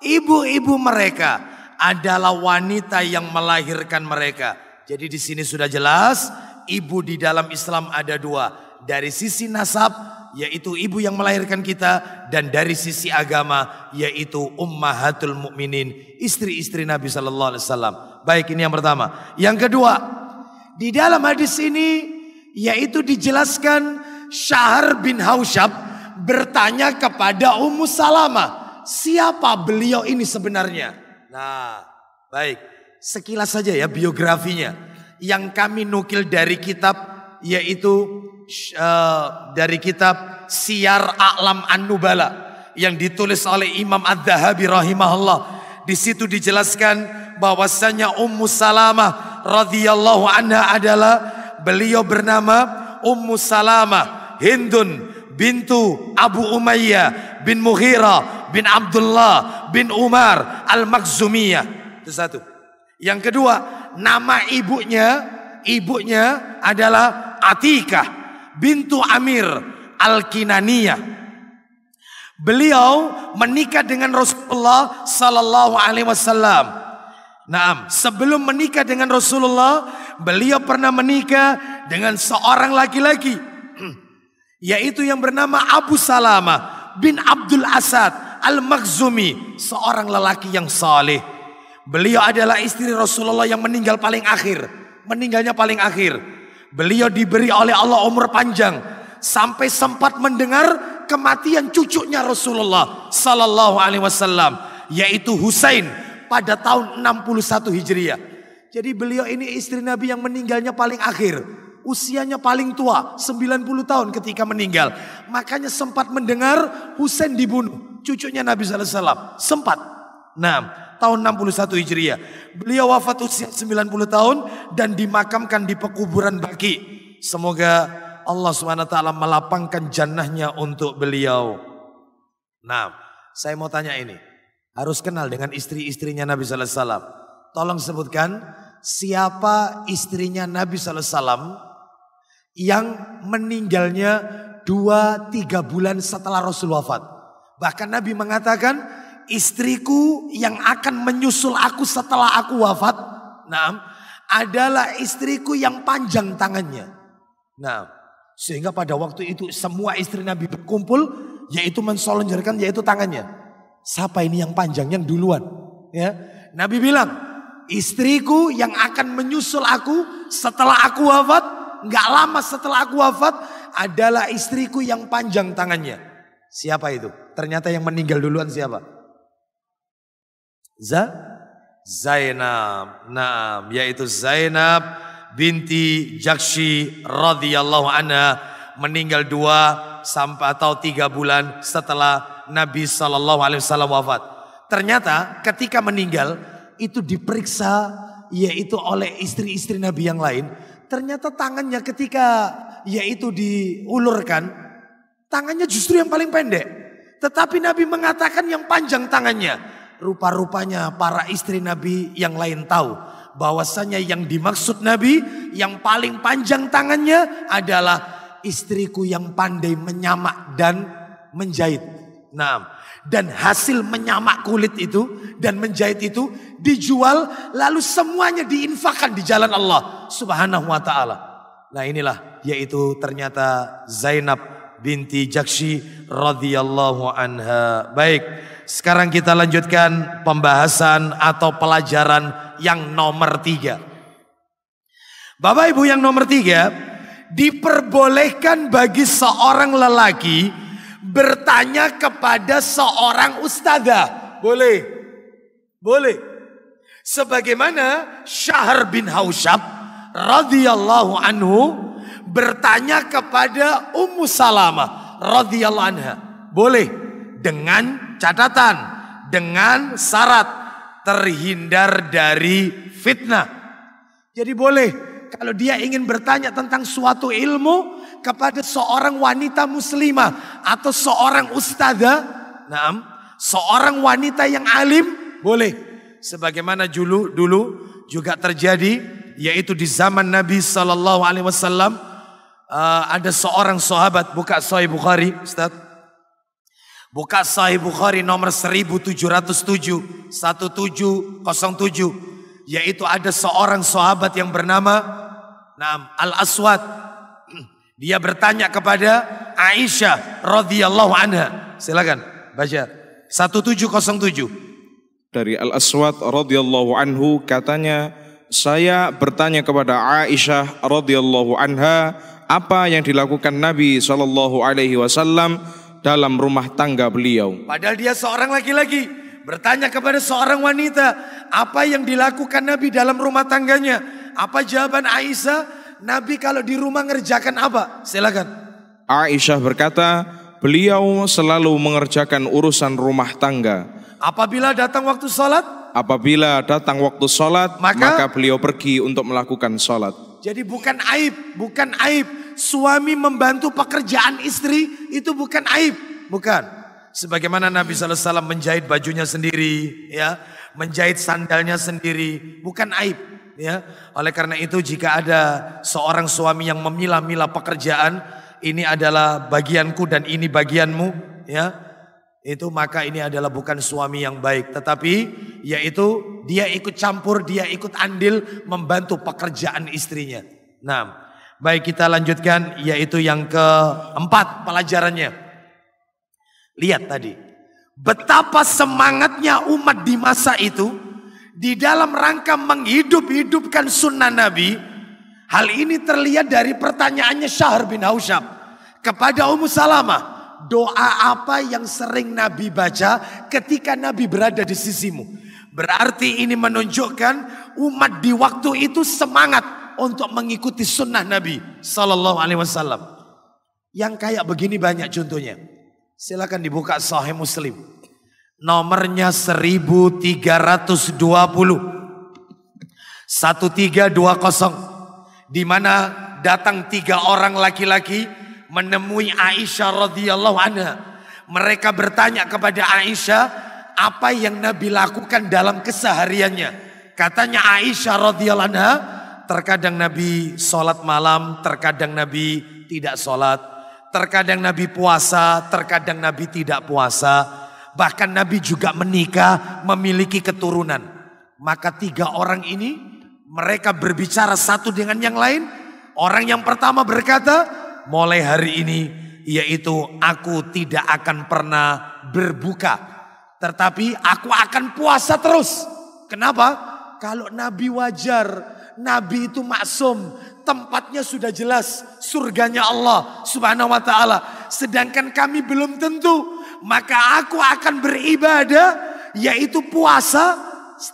Ibu-ibu mereka adalah wanita yang melahirkan mereka. Jadi di sini sudah jelas, ibu di dalam Islam ada dua. Dari sisi nasab, yaitu ibu yang melahirkan kita, dan dari sisi agama, yaitu ummahatul mukminin, istri-istri Nabi sallallahu alaihi wasallam. Baik, ini yang pertama. Yang kedua, di dalam hadis ini yaitu dijelaskan Syahr bin Hausyab bertanya kepada Ummu Salamah, siapa beliau ini sebenarnya? Nah, baik, sekilas saja ya biografinya yang kami nukil dari kitab, yaitu dari kitab Siyar A'lam An-Nubala yang ditulis oleh Imam Adz-Dzahabi rahimahullah. Di situ dijelaskan bahwasanya Ummu Salamah radhiyallahu anha adalah, beliau bernama Ummu Salamah Hindun bintu Abu Umayyah bin Mughirah bin Abdullah bin Umar Al-Makhzumiyah. Itu satu. Yang kedua, nama ibunya adalah Atikah bintu Amir Al-Kinaniyah. Beliau menikah dengan Rasulullah sallallahu alaihi wasallam. Nah, sebelum menikah dengan Rasulullah, beliau pernah menikah dengan seorang laki-laki, yaitu yang bernama Abu Salamah bin Abdul Asad Al-Makhzumi, seorang lelaki yang saleh. Beliau adalah istri Rasulullah yang meninggal paling akhir, meninggalnya paling akhir. Beliau diberi oleh Allah umur panjang sampai sempat mendengar kematian cucunya Rasulullah sallallahu alaihi wasallam, yaitu Husain, pada tahun 61 Hijriah. Jadi beliau ini istri Nabi yang meninggalnya paling akhir. Usianya paling tua, 90 tahun ketika meninggal. Makanya sempat mendengar Husain dibunuh, cucunya Nabi sallallahu alaihi wasallam. Sempat. Nah, tahun 61 Hijriah. Beliau wafat usia 90 tahun dan dimakamkan di pekuburan Baqi. Semoga Allah SWT melapangkan jannahnya untuk beliau. Nah, saya mau tanya ini. Harus kenal dengan istri-istrinya Nabi sallallahu alaihi wasallam. Tolong sebutkan siapa istrinya Nabi sallallahu alaihi wasallam yang meninggalnya 2-3 bulan setelah Rasul wafat. Bahkan Nabi mengatakan, istriku yang akan menyusul aku setelah aku wafat, nah, adalah istriku yang panjang tangannya. Nah, sehingga pada waktu itu semua istri Nabi berkumpul, yaitu mensolonjerkan, yaitu tangannya. Siapa ini yang panjang, yang duluan? Ya, Nabi bilang, istriku yang akan menyusul aku setelah aku wafat, nggak lama setelah aku wafat, adalah istriku yang panjang tangannya. Siapa itu? Ternyata yang meninggal duluan siapa? Zainab. Nah, yaitu Zainab binti Jakshi radhiyallahu anha, meninggal 2 sampai atau 3 bulan setelah Nabi sallallahu alaihi wasallam wafat. Ternyata ketika meninggal itu diperiksa, yaitu oleh istri-istri Nabi yang lain. Ternyata tangannya ketika yaitu diulurkan, tangannya justru yang paling pendek. Tetapi Nabi mengatakan yang panjang tangannya. Rupa-rupanya para istri Nabi yang lain tahu bahwasanya yang dimaksud Nabi yang paling panjang tangannya adalah istriku yang pandai menyamak dan menjahit. Nah, dan hasil menyamak kulit itu dan menjahit itu dijual, lalu semuanya diinfakkan di jalan Allah Subhanahu wa taala. Nah, inilah yaitu ternyata Zainab binti Jakshi radhiyallahu anha. Baik, sekarang kita lanjutkan pembahasan atau pelajaran yang nomor 3. Bapak Ibu, yang nomor 3, diperbolehkan bagi seorang lelaki bertanya kepada seorang ustadzah. Boleh. Boleh. Sebagaimana Syahr bin Hausyab radhiyallahu anhu bertanya kepada Ummu Salamah radhiyallahu anha. Boleh, dengan catatan, dengan syarat terhindar dari fitnah. Jadi boleh kalau dia ingin bertanya tentang suatu ilmu kepada seorang wanita muslimah atau seorang ustadzah, Naam, seorang wanita yang alim boleh. Sebagaimana dulu juga terjadi, yaitu di zaman Nabi Sallallahu Alaihi Wasallam, ada seorang sahabat, buka Sahih Bukhari, Ustaz. Buka Sahih Bukhari nomor 1707, 1707, yaitu ada seorang sahabat yang bernama Al-Aswad. Dia bertanya kepada Aisyah radhiyallahu anha. Silakan baca 1707. Dari Al-Aswad radhiyallahu anhu katanya, saya bertanya kepada Aisyah radhiyallahu anha apa yang dilakukan Nabi sallallahu alaihi wasallam dalam rumah tangga beliau. Padahal dia seorang laki-laki bertanya kepada seorang wanita apa yang dilakukan Nabi dalam rumah tangganya. Apa jawaban Aisyah? Nabi kalau di rumah ngerjakan apa? Silakan. Aisyah berkata, beliau selalu mengerjakan urusan rumah tangga. Apabila datang waktu sholat? Apabila datang waktu sholat, maka beliau pergi untuk melakukan sholat. Jadi bukan aib. Suami membantu pekerjaan istri itu bukan aib. Bukan. Sebagaimana Nabi SAW menjahit bajunya sendiri, ya, menjahit sandalnya sendiri, bukan aib. Ya, oleh karena itu jika ada seorang suami yang memilah-milah pekerjaan, ini adalah bagianku dan ini bagianmu, ya, itu maka ini adalah bukan suami yang baik, tetapi yaitu dia ikut campur, dia ikut andil membantu pekerjaan istrinya. Nah, baik kita lanjutkan, yaitu yang keempat pelajarannya. Lihat tadi, betapa semangatnya umat di masa itu di dalam rangka menghidup-hidupkan sunnah Nabi. Hal ini terlihat dari pertanyaannya Syahr bin Hausyab kepada Ummu Salamah. Doa apa yang sering Nabi baca ketika Nabi berada di sisimu? Berarti ini menunjukkan umat di waktu itu semangat untuk mengikuti sunnah Nabi Sallallahu Alaihi Wasallam. Yang kayak begini banyak contohnya. Silakan dibuka Sahih Muslim. Nomornya 1320 1320, di mana datang 3 orang laki-laki menemui Aisyah radhiyallahu anha. Mereka bertanya kepada Aisyah apa yang Nabi lakukan dalam kesehariannya. Katanya Aisyah radhiyallahu anha, terkadang Nabi sholat malam, terkadang Nabi tidak sholat, terkadang Nabi puasa, terkadang Nabi tidak puasa. Bahkan Nabi juga menikah, memiliki keturunan. Maka 3 orang ini mereka berbicara satu dengan yang lain. Orang yang pertama berkata, mulai hari ini yaitu aku tidak akan pernah berbuka, tetapi aku akan puasa terus. Kenapa? Kalau Nabi wajar, Nabi itu maksum, tempatnya sudah jelas, surganya Allah Subhanahu wa taala. Sedangkan kami belum tentu. Maka aku akan beribadah, yaitu puasa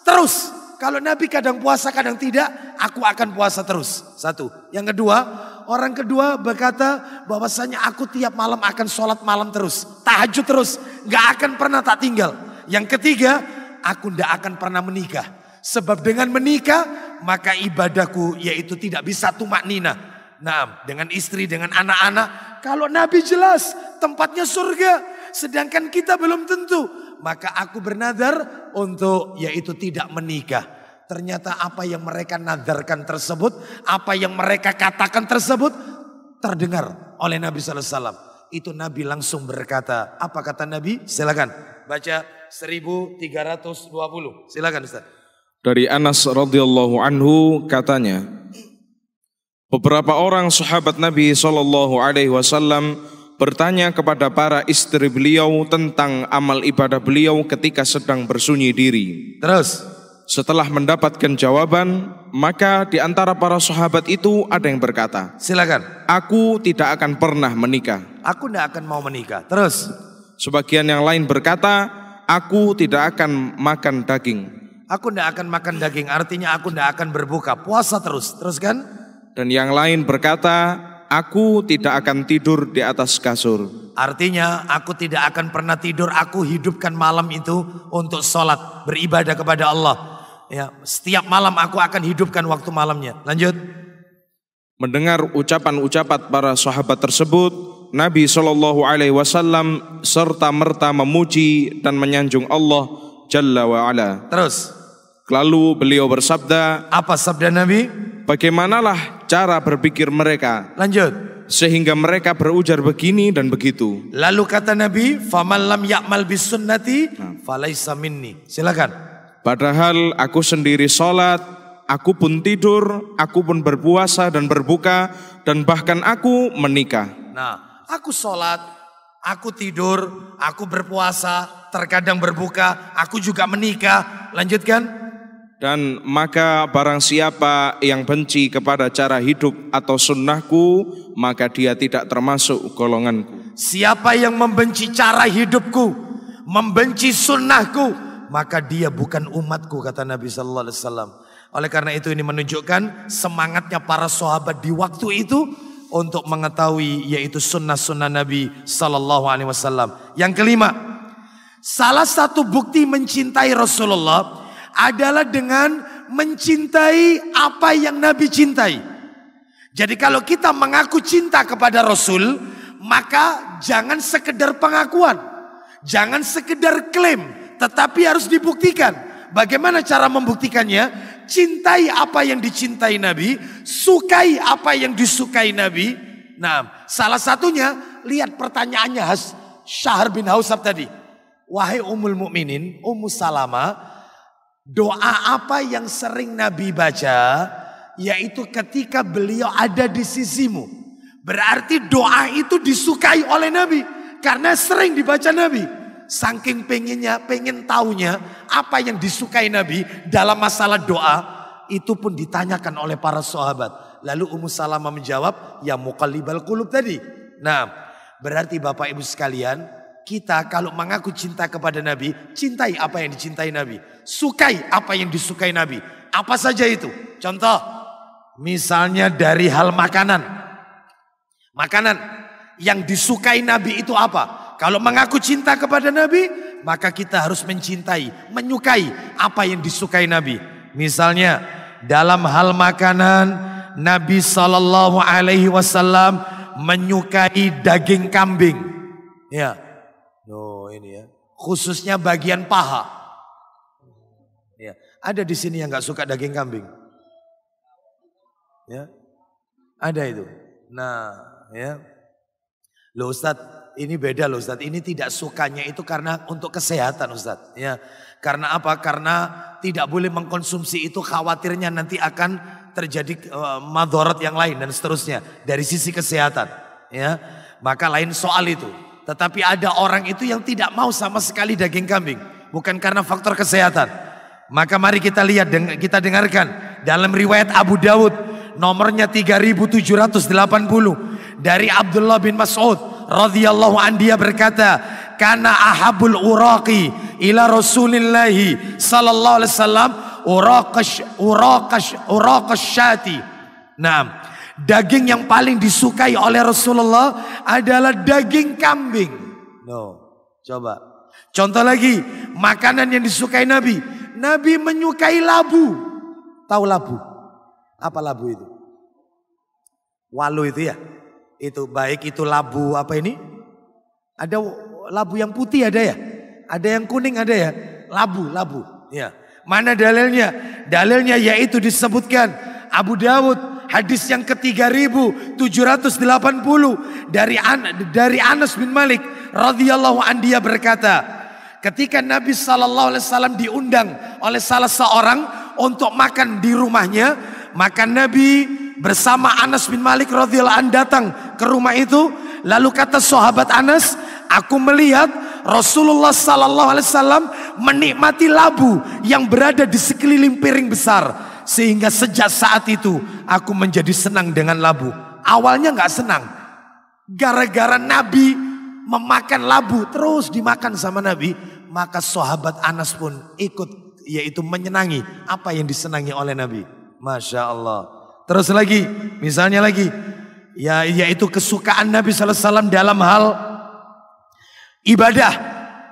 terus. Kalau Nabi kadang puasa kadang tidak, aku akan puasa terus. Satu. Yang kedua, orang kedua berkata bahwasanya aku tiap malam akan sholat malam terus, tahajud terus, gak akan pernah tak tinggal. Yang ketiga, aku gak akan pernah menikah. Sebab dengan menikah maka ibadahku yaitu tidak bisa tumaknina. Nah, dengan istri, dengan anak-anak. Kalau Nabi jelas tempatnya surga, sedangkan kita belum tentu. Maka aku bernadar untuk yaitu tidak menikah. Ternyata apa yang mereka nadarkan tersebut, apa yang mereka katakan tersebut terdengar oleh Nabi sallallahu alaihi wasallam. Itu Nabi langsung berkata, apa kata Nabi? Silakan baca 1320. Silakan Ustaz. Dari Anas radhiyallahu anhu katanya, beberapa orang sahabat Nabi sallallahu alaihi wasallam bertanya kepada para istri beliau tentang amal ibadah beliau ketika sedang bersunyi diri. Terus setelah mendapatkan jawaban, maka di antara para sahabat itu ada yang berkata, silakan, aku tidak akan pernah menikah. Aku tidak akan mau menikah. Terus sebagian yang lain berkata, aku tidak akan makan daging. Aku tidak akan makan daging, artinya aku tidak akan berbuka, puasa terus. Terus kan? Dan yang lain berkata, aku tidak akan tidur di atas kasur. Artinya aku tidak akan pernah tidur, aku hidupkan malam itu untuk sholat, beribadah kepada Allah. Ya, setiap malam aku akan hidupkan waktu malamnya. Lanjut. Mendengar ucapan-ucapan para sahabat tersebut, Nabi Shallallahu Alaihi Wasallam serta merta memuji dan menyanjung Allah Jalla wa Ala. Terus, lalu beliau bersabda, apa sabda Nabi? Bagaimanalah cara berpikir mereka? Lanjut. Sehingga mereka berujar begini dan begitu. Lalu kata Nabi, faman lam ya'mal bis sunnati falaisa minni. Silakan. Padahal aku sendiri sholat, aku pun tidur, aku pun berpuasa dan berbuka, dan bahkan aku menikah. Nah, aku sholat, aku tidur, aku berpuasa, terkadang berbuka, aku juga menikah. Lanjutkan. Dan maka barang siapa yang benci kepada cara hidup atau sunnahku, maka dia tidak termasuk golonganku. Siapa yang membenci cara hidupku, membenci sunnahku, maka dia bukan umatku, kata Nabi Sallallahu Alaihi Wasallam. Oleh karena itu ini menunjukkan semangatnya para sahabat di waktu itu untuk mengetahui yaitu sunnah-sunnah Nabi Sallallahu Alaihi Wasallam. Yang kelima, salah satu bukti mencintai Rasulullah adalah dengan mencintai apa yang Nabi cintai. Jadi kalau kita mengaku cinta kepada Rasul, maka jangan sekedar pengakuan, jangan sekedar klaim, tetapi harus dibuktikan. Bagaimana cara membuktikannya? Cintai apa yang dicintai Nabi, sukai apa yang disukai Nabi. Nah, salah satunya lihat pertanyaannya Syahr bin Hausab tadi. Wahai Ummul Mukminin, Ummu Salamah, doa apa yang sering Nabi baca, yaitu ketika beliau ada di sisimu. Berarti doa itu disukai oleh Nabi, karena sering dibaca Nabi. Saking pengen taunya apa yang disukai Nabi dalam masalah doa, itu pun ditanyakan oleh para sahabat. Lalu Ummu Salamah menjawab, ya muqallibal qulub tadi. Nah, berarti Bapak Ibu sekalian, kita kalau mengaku cinta kepada Nabi, cintai apa yang dicintai Nabi, sukai apa yang disukai Nabi. Apa saja itu? Contoh, misalnya dari hal makanan. Makanan yang disukai Nabi itu apa? Kalau mengaku cinta kepada Nabi, maka kita harus mencintai, menyukai apa yang disukai Nabi. Misalnya dalam hal makanan, Nabi Sallallahu Alaihi Wasallam menyukai daging kambing. Ya. Ini ya, khususnya bagian paha. Ya, ada di sini yang nggak suka daging kambing. Ya, ada itu. Nah, ya, loh Ustadz, ini beda loh Ustadz. Ini tidak sukanya itu karena untuk kesehatan Ustadz. Ya, karena apa? Karena tidak boleh mengkonsumsi itu, khawatirnya nanti akan terjadi madharat yang lain dan seterusnya dari sisi kesehatan. Ya, maka lain soal itu. Tetapi ada orang itu yang tidak mau sama sekali daging kambing, bukan karena faktor kesehatan. Maka mari kita lihat, kita dengarkan dalam riwayat Abu Dawud nomornya 3780 dari Abdullah bin Mas'ud radhiyallahu anhu, dia berkata, kana ahabul uraqi ila Rasulillahi sallallahu alaihi wasallam uraqash syati. Nah, daging yang paling disukai oleh Rasulullah adalah daging kambing. Coba. Contoh lagi, makanan yang disukai Nabi. Nabi menyukai labu. Tahu labu? Apa labu itu? Walu itu ya? Itu baik itu labu apa ini? Ada labu yang putih ada ya? Ada yang kuning ada ya? Labu. Ya. Mana dalilnya? Dalilnya yaitu disebutkan Abu Dawud hadis yang ke-3780 dari Anas bin Malik radhiyallahu anhu, dia berkata, ketika Nabi sallallahu alaihi wasallam diundang oleh salah seorang untuk makan di rumahnya, maka Nabi bersama Anas bin Malik radhiyallahu anhu datang ke rumah itu. Lalu kata sahabat Anas, aku melihat Rasulullah sallallahu alaihi wasallam menikmati labu yang berada di sekeliling piring besar. Sehingga sejak saat itu aku menjadi senang dengan labu. Awalnya gak senang, gara-gara Nabi memakan labu, terus dimakan sama Nabi, maka sahabat Anas pun ikut, yaitu menyenangi apa yang disenangi oleh Nabi. Masya Allah. Terus lagi, misalnya lagi, yaitu kesukaan Nabi sallallahu alaihi wasallam dalam hal ibadah.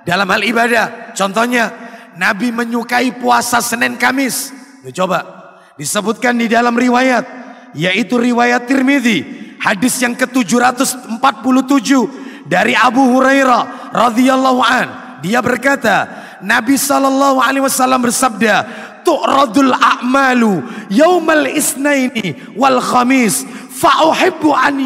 Dalam hal ibadah, contohnya Nabi menyukai puasa Senin Kamis. Coba disebutkan di dalam riwayat, yaitu riwayat Tirmidzi, Hadis yang ke-747 dari Abu Hurairah radhiyallahu an. Dia berkata, Nabi sallallahu alaihi wasallam bersabda, tu'radul a'malu yaumal isnaini wal khamis fa uhibbu an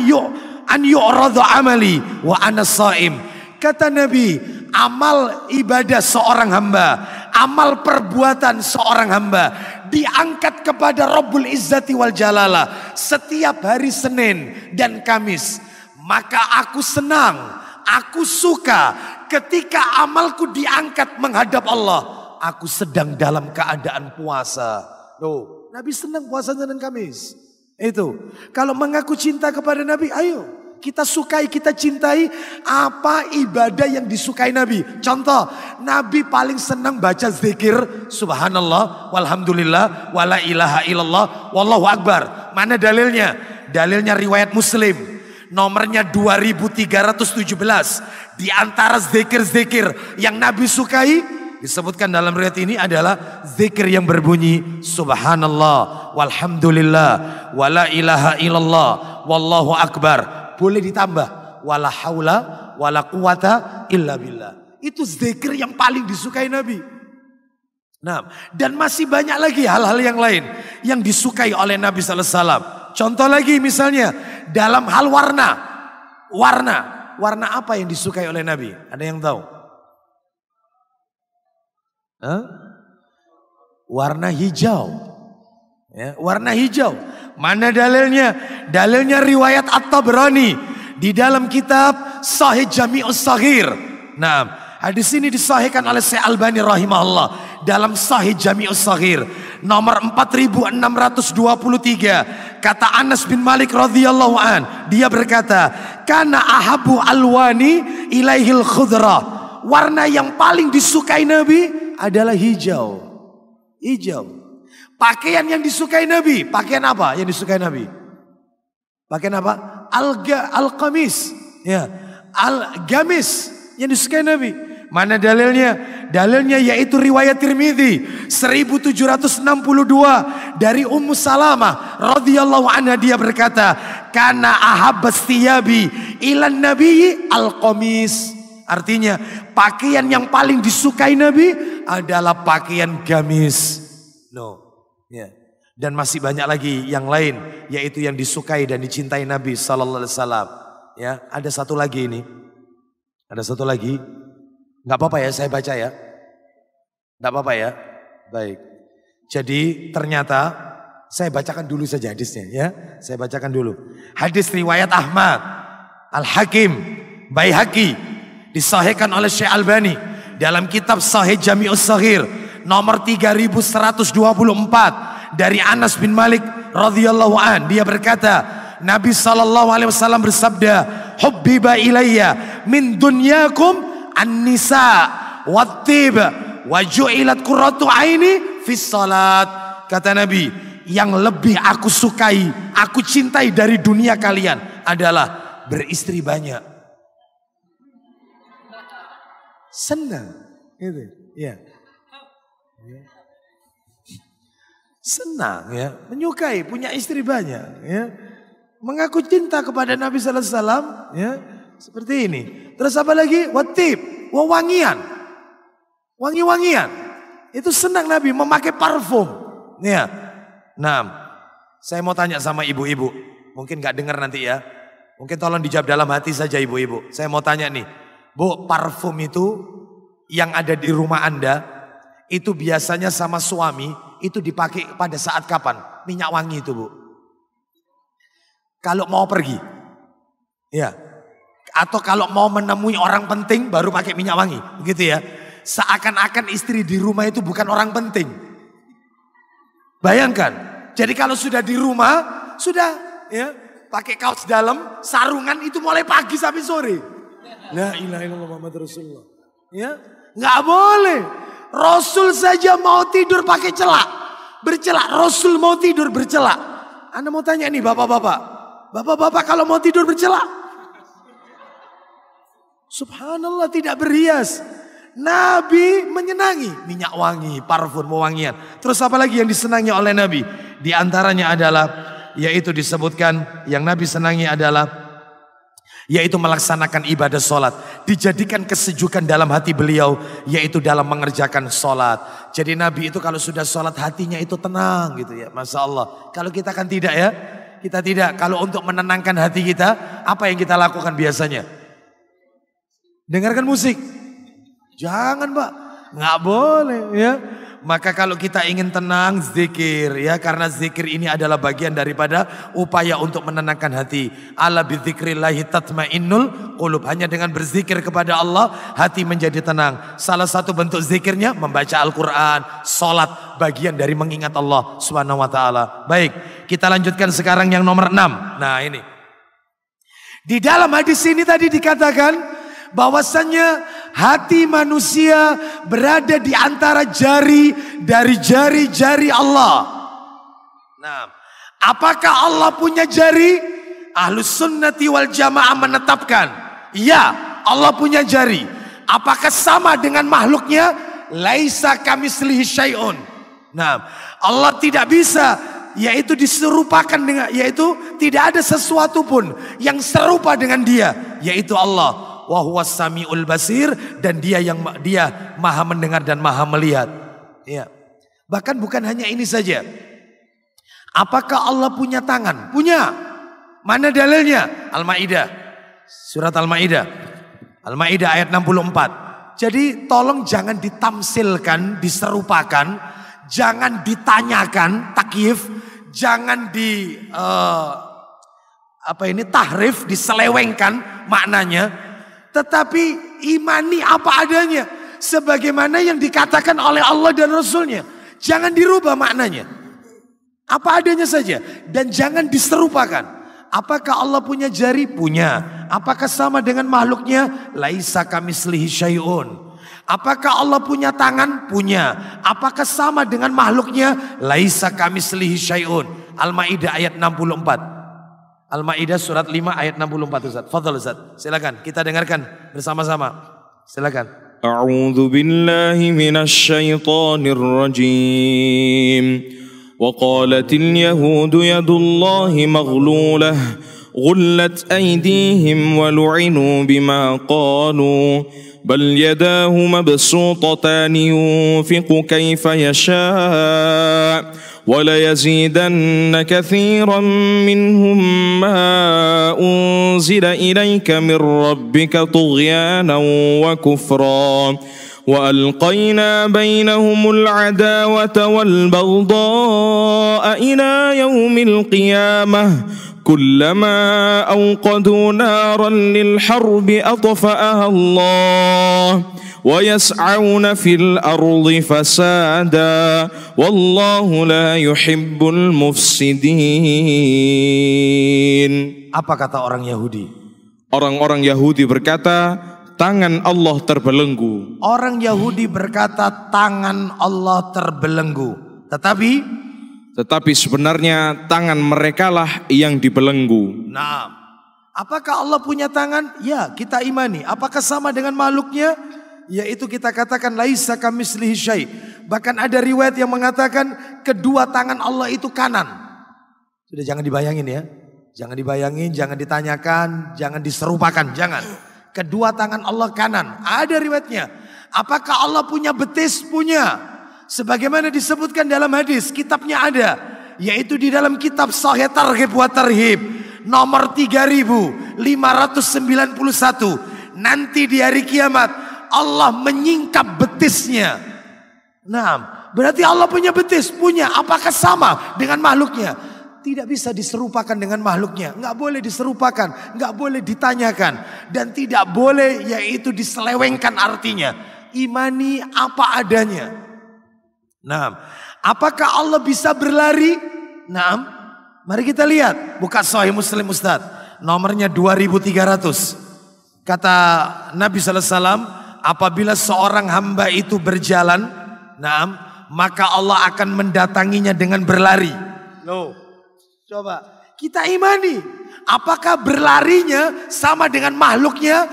yu'radu amali wa ana shaim. Kata Nabi, amal ibadah seorang hamba, amal perbuatan seorang hamba diangkat kepada Rabbul Izzati wal Jalalah setiap hari Senin dan Kamis. Maka aku senang, aku suka ketika amalku diangkat menghadap Allah. Aku sedang dalam keadaan puasa. Loh, Nabi senang puasa Senin dan Kamis. Itu. Kalau mengaku cinta kepada Nabi, ayo. Kita sukai, kita cintai apa ibadah yang disukai Nabi. Contoh, Nabi paling senang baca zikir subhanallah, walhamdulillah, wala ilaha illallah, wallahu akbar. Mana dalilnya? Dalilnya riwayat Muslim. Nomornya 2317. Di antara zikir-zikir yang Nabi sukai, disebutkan dalam riwayat ini adalah zikir yang berbunyi subhanallah, walhamdulillah, wala ilaha illallah, wallahu akbar. Boleh ditambah wala haula wala quwata illa billah. Itu zikir yang paling disukai Nabi. Nah, dan masih banyak lagi hal-hal yang lain yang disukai oleh Nabi sallallahu alaihi wasallam. Contoh lagi misalnya dalam hal warna. Warna apa yang disukai oleh Nabi? Ada yang tahu? Warna hijau. Ya, warna hijau. Mana dalilnya? Dalilnya riwayat At-Tabrani di dalam kitab Sahih Jami'us Shaghir. Nah, hadis ini disahihkan oleh Syekh Albani rahimahullah dalam Sahih Jami'us Shaghir nomor 4623. Kata Anas bin Malik radhiyallahu an, dia berkata, "Kana ahabu alwani ilaihil khudra." Warna yang paling disukai Nabi adalah hijau. Hijau. Pakaian yang disukai Nabi, pakaian apa yang disukai Nabi? Pakaian apa? Al-qamis, ya, al-gamis yang disukai Nabi. Mana dalilnya? Dalilnya yaitu riwayat Tirmidzi 1762 dari Ummu Salamah radhiyallahu anha, dia berkata, "Kana ahabbas thiyabi ilan nabiyyi al-qamis." Artinya, pakaian yang paling disukai Nabi adalah pakaian gamis. No. Ya. Dan masih banyak lagi yang lain, yaitu yang disukai dan dicintai Nabi sallallahu alaihi wasallam. Ya, ada satu lagi ini. Ada satu lagi. Enggak apa-apa ya saya baca ya. Enggak apa-apa ya. Baik. Jadi ternyata saya bacakan dulu saja hadisnya ya. Saya bacakan dulu. Hadis riwayat Ahmad, Al-Hakim, Baihaqi, disahihkan oleh Syekh Albani dalam kitab Sahih Jami'us Shaghir nomor 3124 dari Anas bin Malik radhiyallahu an. Dia berkata, Nabi sallallahu alaihi wasallam bersabda, "Hubbiba ilayya min dunyakum an-nisa wat-tib wa ju'ilat qurratu aini fis salat." Kata Nabi, yang lebih aku sukai, aku cintai dari dunia kalian adalah beristri banyak. Senang gitu, ya. Senang ya, menyukai, punya istri banyak ya. Mengaku cinta kepada Nabi sallallahu alaihi wasallam ya. Seperti ini. Terus apa lagi? Watib, wewangian. Wangi-wangian. Itu senang Nabi memakai parfum ya. Nah, saya mau tanya sama ibu-ibu. Mungkin gak dengar nanti ya. Mungkin tolong dijawab dalam hati saja ibu-ibu. Saya mau tanya nih, Bu, parfum itu yang ada di rumah Anda itu biasanya sama suami itu dipakai pada saat kapan? Minyak wangi itu, Bu. Kalau mau pergi. Ya. Atau kalau mau menemui orang penting baru pakai minyak wangi. Begitu ya. Seakan-akan istri di rumah itu bukan orang penting. Bayangkan. Jadi kalau sudah di rumah, sudah ya, pakai kaos dalam, sarungan itu mulai pagi sampai sore. La ilaha illallah Muhammad Rasulullah. Ya, nggak boleh. Rasul saja mau tidur pakai celak, bercelak. Rasul mau tidur bercelak. Anda mau tanya nih bapak-bapak, bapak-bapak kalau mau tidur bercelak? Subhanallah, tidak berhias. Nabi menyenangi minyak wangi, parfum, wewangian. Terus apa lagi yang disenangi oleh Nabi? Di antaranya adalah yaitu disebutkan yang Nabi senangi adalah yaitu melaksanakan ibadah sholat. Dijadikan kesejukan dalam hati beliau, yaitu dalam mengerjakan sholat. Jadi Nabi itu kalau sudah sholat hatinya itu tenang gitu ya. Masya Allah. Kalau kita kan tidak ya. Kita tidak. Kalau untuk menenangkan hati kita, apa yang kita lakukan biasanya? Dengarkan musik. Jangan Pak. Nggak boleh ya. Maka kalau kita ingin tenang, zikir ya, karena zikir ini adalah bagian daripada upaya untuk menenangkan hati. Ala bidzikrillahi tatmainnul qulub. Hanya dengan berzikir kepada Allah hati menjadi tenang. Salah satu bentuk zikirnya membaca Al-Qur'an, salat, bagian dari mengingat Allah Subhanahu wa taala. Baik, kita lanjutkan sekarang yang nomor 6. Nah, ini. Di dalam hadis ini tadi dikatakan bahwasannya hati manusia berada di antara jari dari jari-jari Allah. Nah, apakah Allah punya jari? Ahlus sunnati wal jamaah menetapkan, ya, Allah punya jari. Apakah sama dengan makhluknya? Laisa kamitslihi syai'un. Nah, Allah tidak bisa yaitu diserupakan dengan, yaitu tidak ada sesuatu pun yang serupa dengan dia, yaitu Allah. Wa huwas samiul basir, dan dia maha mendengar dan maha melihat. Ya. Bahkan bukan hanya ini saja. Apakah Allah punya tangan? Punya. Mana dalilnya? Al-Maidah. Surat Al-Maidah. Al-Maidah ayat 64. Jadi tolong jangan ditamsilkan, diserupakan, jangan ditanyakan, takyif, jangan tahrif, diselewengkan maknanya. Tetapi imani apa adanya, sebagaimana yang dikatakan oleh Allah dan Rasulnya. Jangan dirubah maknanya, apa adanya saja, dan jangan diserupakan. Apakah Allah punya jari? Punya. Apakah sama dengan makhluknya? Laisa kamitslihi syai'un. Apakah Allah punya tangan? Punya. Apakah sama dengan makhluknya? Laisa kamitslihi syai'un. Al-Maidah ayat 64. Al-Maidah surat 5 ayat 64 Ustaz. Fadhal Ustaz. Silakan kita dengarkan bersama-sama. Silakan. A'udzu billahi minasy syaithanir rajim. Wa qalatil yahudu yadullahi maghlulah ghullat aydihim wa lu'inu bima qalu bal yadahu mabsutatan yunfiqu kayfa yasha' وَلَيَزِيدَنَّ كَثِيرًا مِّنْهُمْ مَا أُنزِلَ إِلَيْكَ مِنْ رَبِّكَ طُغْيَانًا وَكُفْرًا وَأَلْقَيْنَا بَيْنَهُمُ الْعَدَاوَةَ وَالْبَغْضَاءَ إِلَى يَوْمِ الْقِيَامَةِ كُلَّمَا أَوْقَدُوا نَارًا لِلْحَرْبِ أَطْفَأَهَا اللَّهُ وَيَسْعَوْنَ فِي الْأَرْضِ فَسَادًا وَاللَّهُ لَا يُحِبُّ الْمُفْسِدِينَ. Apa kata orang Yahudi? Orang-orang Yahudi berkata, tangan Allah terbelenggu. Orang Yahudi berkata tangan Allah terbelenggu. Tetapi sebenarnya tangan merekalah yang dibelenggu. Nah, apakah Allah punya tangan? Ya, kita imani. Apakah sama dengan makhluknya? Yaitu kita katakan laisa kamitslihi syai'. Bahkan ada riwayat yang mengatakan kedua tangan Allah itu kanan. Sudah, jangan dibayangin ya. Jangan dibayangin, jangan ditanyakan, jangan diserupakan, jangan. Kedua tangan Allah kanan. Ada riwayatnya. Apakah Allah punya betis? Punya. Sebagaimana disebutkan dalam hadis, kitabnya ada. Yaitu di dalam kitab Sahih Targhib wa Tarhib. Nomor 3591. Nanti di hari kiamat Allah menyingkap betisnya. Nah, berarti Allah punya betis? Punya. Apakah sama dengan makhluknya? Tidak bisa diserupakan dengan makhluknya. Enggak boleh diserupakan, enggak boleh ditanyakan, dan tidak boleh yaitu diselewengkan artinya. Imani apa adanya. Nah, apakah Allah bisa berlari? Nah, mari kita lihat. Buka Sahih Muslim Ustaz. Nomornya 2300. Kata Nabi sallallahu alaihi wasallam, apabila seorang hamba itu berjalan, nah, maka Allah akan mendatanginya dengan berlari. Loh, coba kita imani. Apakah berlarinya sama dengan makhluknya?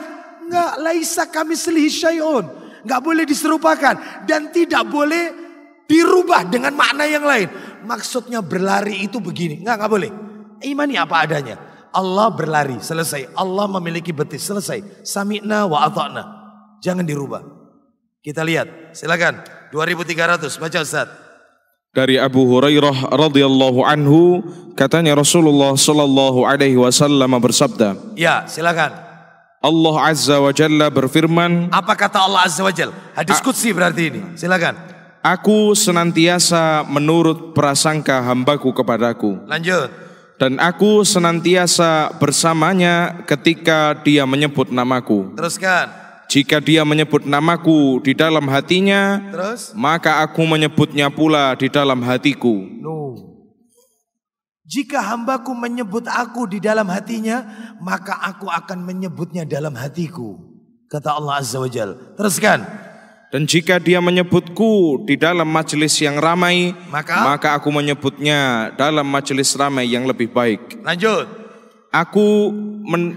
Enggak, laisa kamitslihi syai'un. Enggak boleh diserupakan dan tidak boleh dirubah dengan makna yang lain. Maksudnya berlari itu begini. Enggak boleh. Imani apa adanya. Allah berlari, selesai. Allah memiliki betis, selesai. Sami'na wa ata'na. Jangan dirubah. Kita lihat, silakan. 2300, baca Ustaz. Dari Abu Hurairah radhiyallahu anhu, katanya Rasulullah sallallahu alaihi wasallam bersabda. Ya, silakan. Allah Azza wa Jalla berfirman. Apa kata Allah Azza wa Jalla? Hadis qudsi berarti ini. Silakan. Aku senantiasa menurut prasangka hambaku kepadaku. Lanjut. Dan aku senantiasa bersamanya ketika dia menyebut namaku. Teruskan. Jika dia menyebut namaku di dalam hatinya, terus? Maka aku menyebutnya pula di dalam hatiku. Jika hambaku menyebut aku di dalam hatinya, maka aku akan menyebutnya dalam hatiku. Kata Allah Azza wa Jalla. Teruskan. Dan jika dia menyebutku di dalam majelis yang ramai, maka aku menyebutnya dalam majelis ramai yang lebih baik. Lanjut.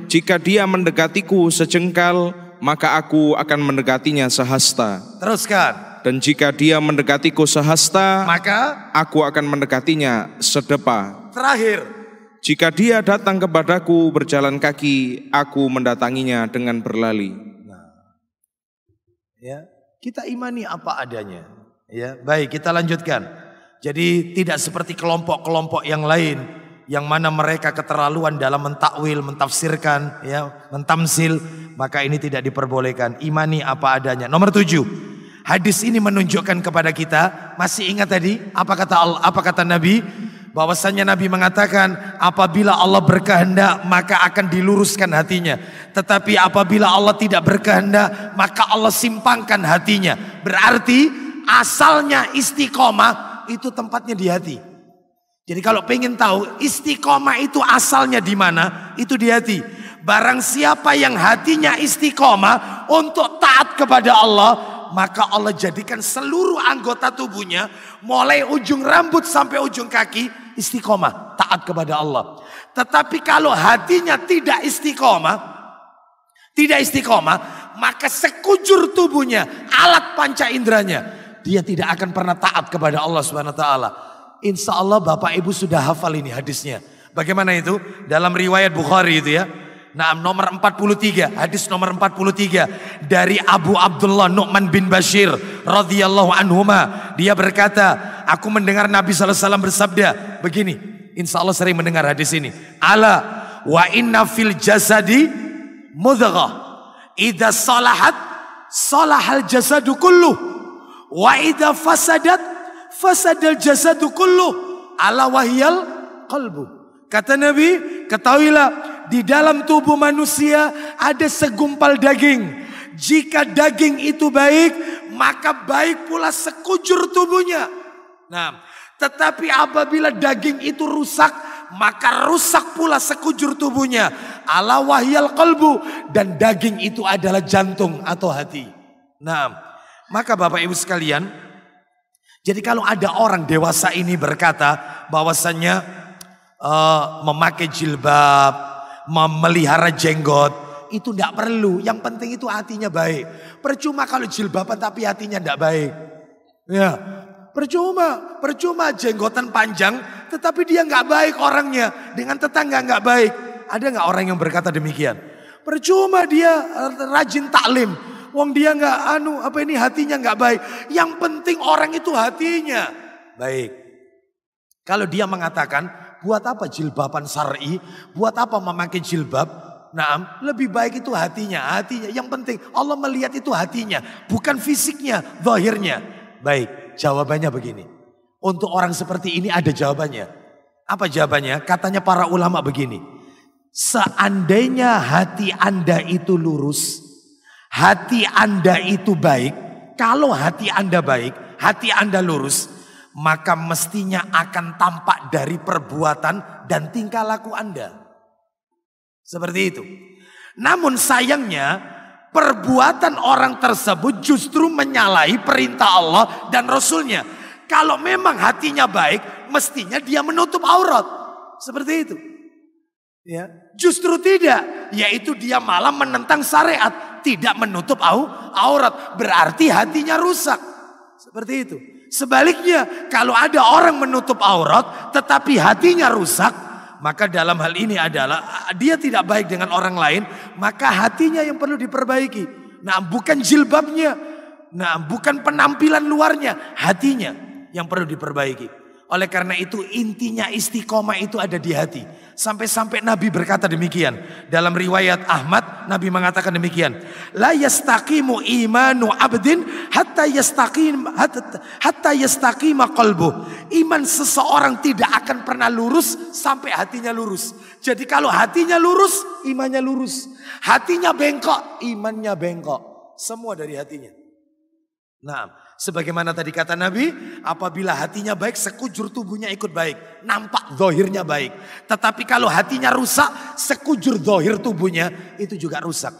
Jika dia mendekatiku sejengkal, maka aku akan mendekatinya sehasta. Teruskan. Dan jika dia mendekatiku sehasta, maka aku akan mendekatinya sedepa. Terakhir. Jika dia datang kepadaku berjalan kaki, aku mendatanginya dengan berlari. Ya. Kita imani apa adanya. Ya, baik, kita lanjutkan. Jadi tidak seperti kelompok-kelompok yang lain yang mana mereka keterlaluan dalam mentakwil, mentafsirkan, ya, mentamsil, maka ini tidak diperbolehkan. Imani apa adanya. Nomor 7. Hadis ini menunjukkan kepada kita, masih ingat tadi apa kata Nabi? Bahwasannya Nabi mengatakan apabila Allah berkehendak maka akan diluruskan hatinya. Tetapi apabila Allah tidak berkehendak maka Allah simpangkan hatinya. Berarti asalnya istiqomah itu tempatnya di hati. Jadi kalau pengen tahu istiqomah itu asalnya di mana, itu di hati. Barang siapa yang hatinya istiqomah untuk taat kepada Allah, maka Allah jadikan seluruh anggota tubuhnya mulai ujung rambut sampai ujung kaki istiqomah, taat kepada Allah. Tetapi kalau hatinya tidak istiqomah, maka sekujur tubuhnya, alat panca inderanya, dia tidak akan pernah taat kepada Allah Subhanahu wa taala. Insya Allah Bapak Ibu sudah hafal ini hadisnya. Bagaimana itu? Dalam riwayat Bukhari itu ya. Nah, nomor 43, hadis nomor 43 dari Abu Abdullah Nu'man bin Bashir radhiyallahu anhuma. Dia berkata, aku mendengar Nabi sallallahu alaihi wasallam bersabda begini. Insya Allah sering mendengar hadis ini. Ala wa inna fil jasadi mudghah idza salahat salahal jasadu kulluh wa idza fasadat fasadal jasadu kulluh ala wahyal qalbu. Kata Nabi, ketahuilah di dalam tubuh manusia ada segumpal daging. Jika daging itu baik, maka baik pula sekujur tubuhnya. Nah, tetapi apabila daging itu rusak, maka rusak pula sekujur tubuhnya. Ala wahyal qalbu, dan daging itu adalah jantung atau hati. Nah, maka Bapak Ibu sekalian, jadi kalau ada orang dewasa ini berkata bahwasannya memakai jilbab, memelihara jenggot, itu tidak perlu. Yang penting itu hatinya baik. Percuma kalau jilbaban tapi hatinya tidak baik. Ya, percuma jenggotan panjang, tetapi dia nggak baik orangnya, dengan tetangga nggak baik. Ada nggak orang yang berkata demikian? Percuma dia rajin taklim, wong dia nggak hatinya nggak baik. Yang penting orang itu hatinya baik. Kalau dia mengatakan, buat apa jilbaban syar'i? Buat apa memakai jilbab? Nah, lebih baik itu hatinya. Yang penting Allah melihat itu hatinya, bukan fisiknya, zahirnya. Baik, jawabannya begini. Untuk orang seperti ini ada jawabannya. Apa jawabannya? Katanya para ulama begini. Seandainya hati Anda itu lurus, hati Anda itu baik. Kalau hati Anda baik, hati Anda lurus, maka mestinya akan tampak dari perbuatan dan tingkah laku Anda. Seperti itu. Namun sayangnya perbuatan orang tersebut justru menyalahi perintah Allah dan Rasulnya. Kalau memang hatinya baik, mestinya dia menutup aurat. Seperti itu. Ya, justru tidak. Yaitu dia malah menentang syariat. Tidak menutup aurat. Berarti hatinya rusak. Seperti itu. Sebaliknya, kalau ada orang menutup aurat tetapi hatinya rusak, maka dalam hal ini adalah dia tidak baik dengan orang lain, maka hatinya yang perlu diperbaiki. Nah, bukan jilbabnya, nah, bukan penampilan luarnya, hatinya yang perlu diperbaiki. Oleh karena itu intinya istiqomah itu ada di hati. Sampai-sampai Nabi berkata demikian. Dalam riwayat Ahmad, Nabi mengatakan demikian. La yastaqimu imanu abdin hatta yastaqima qalbuh. Iman seseorang tidak akan pernah lurus sampai hatinya lurus. Jadi kalau hatinya lurus, imannya lurus. Hatinya bengkok, imannya bengkok. Semua dari hatinya. Nah, sebagaimana tadi kata Nabi, apabila hatinya baik, sekujur tubuhnya ikut baik. Nampak zahirnya baik. Tetapi kalau hatinya rusak, sekujur zahir tubuhnya itu juga rusak.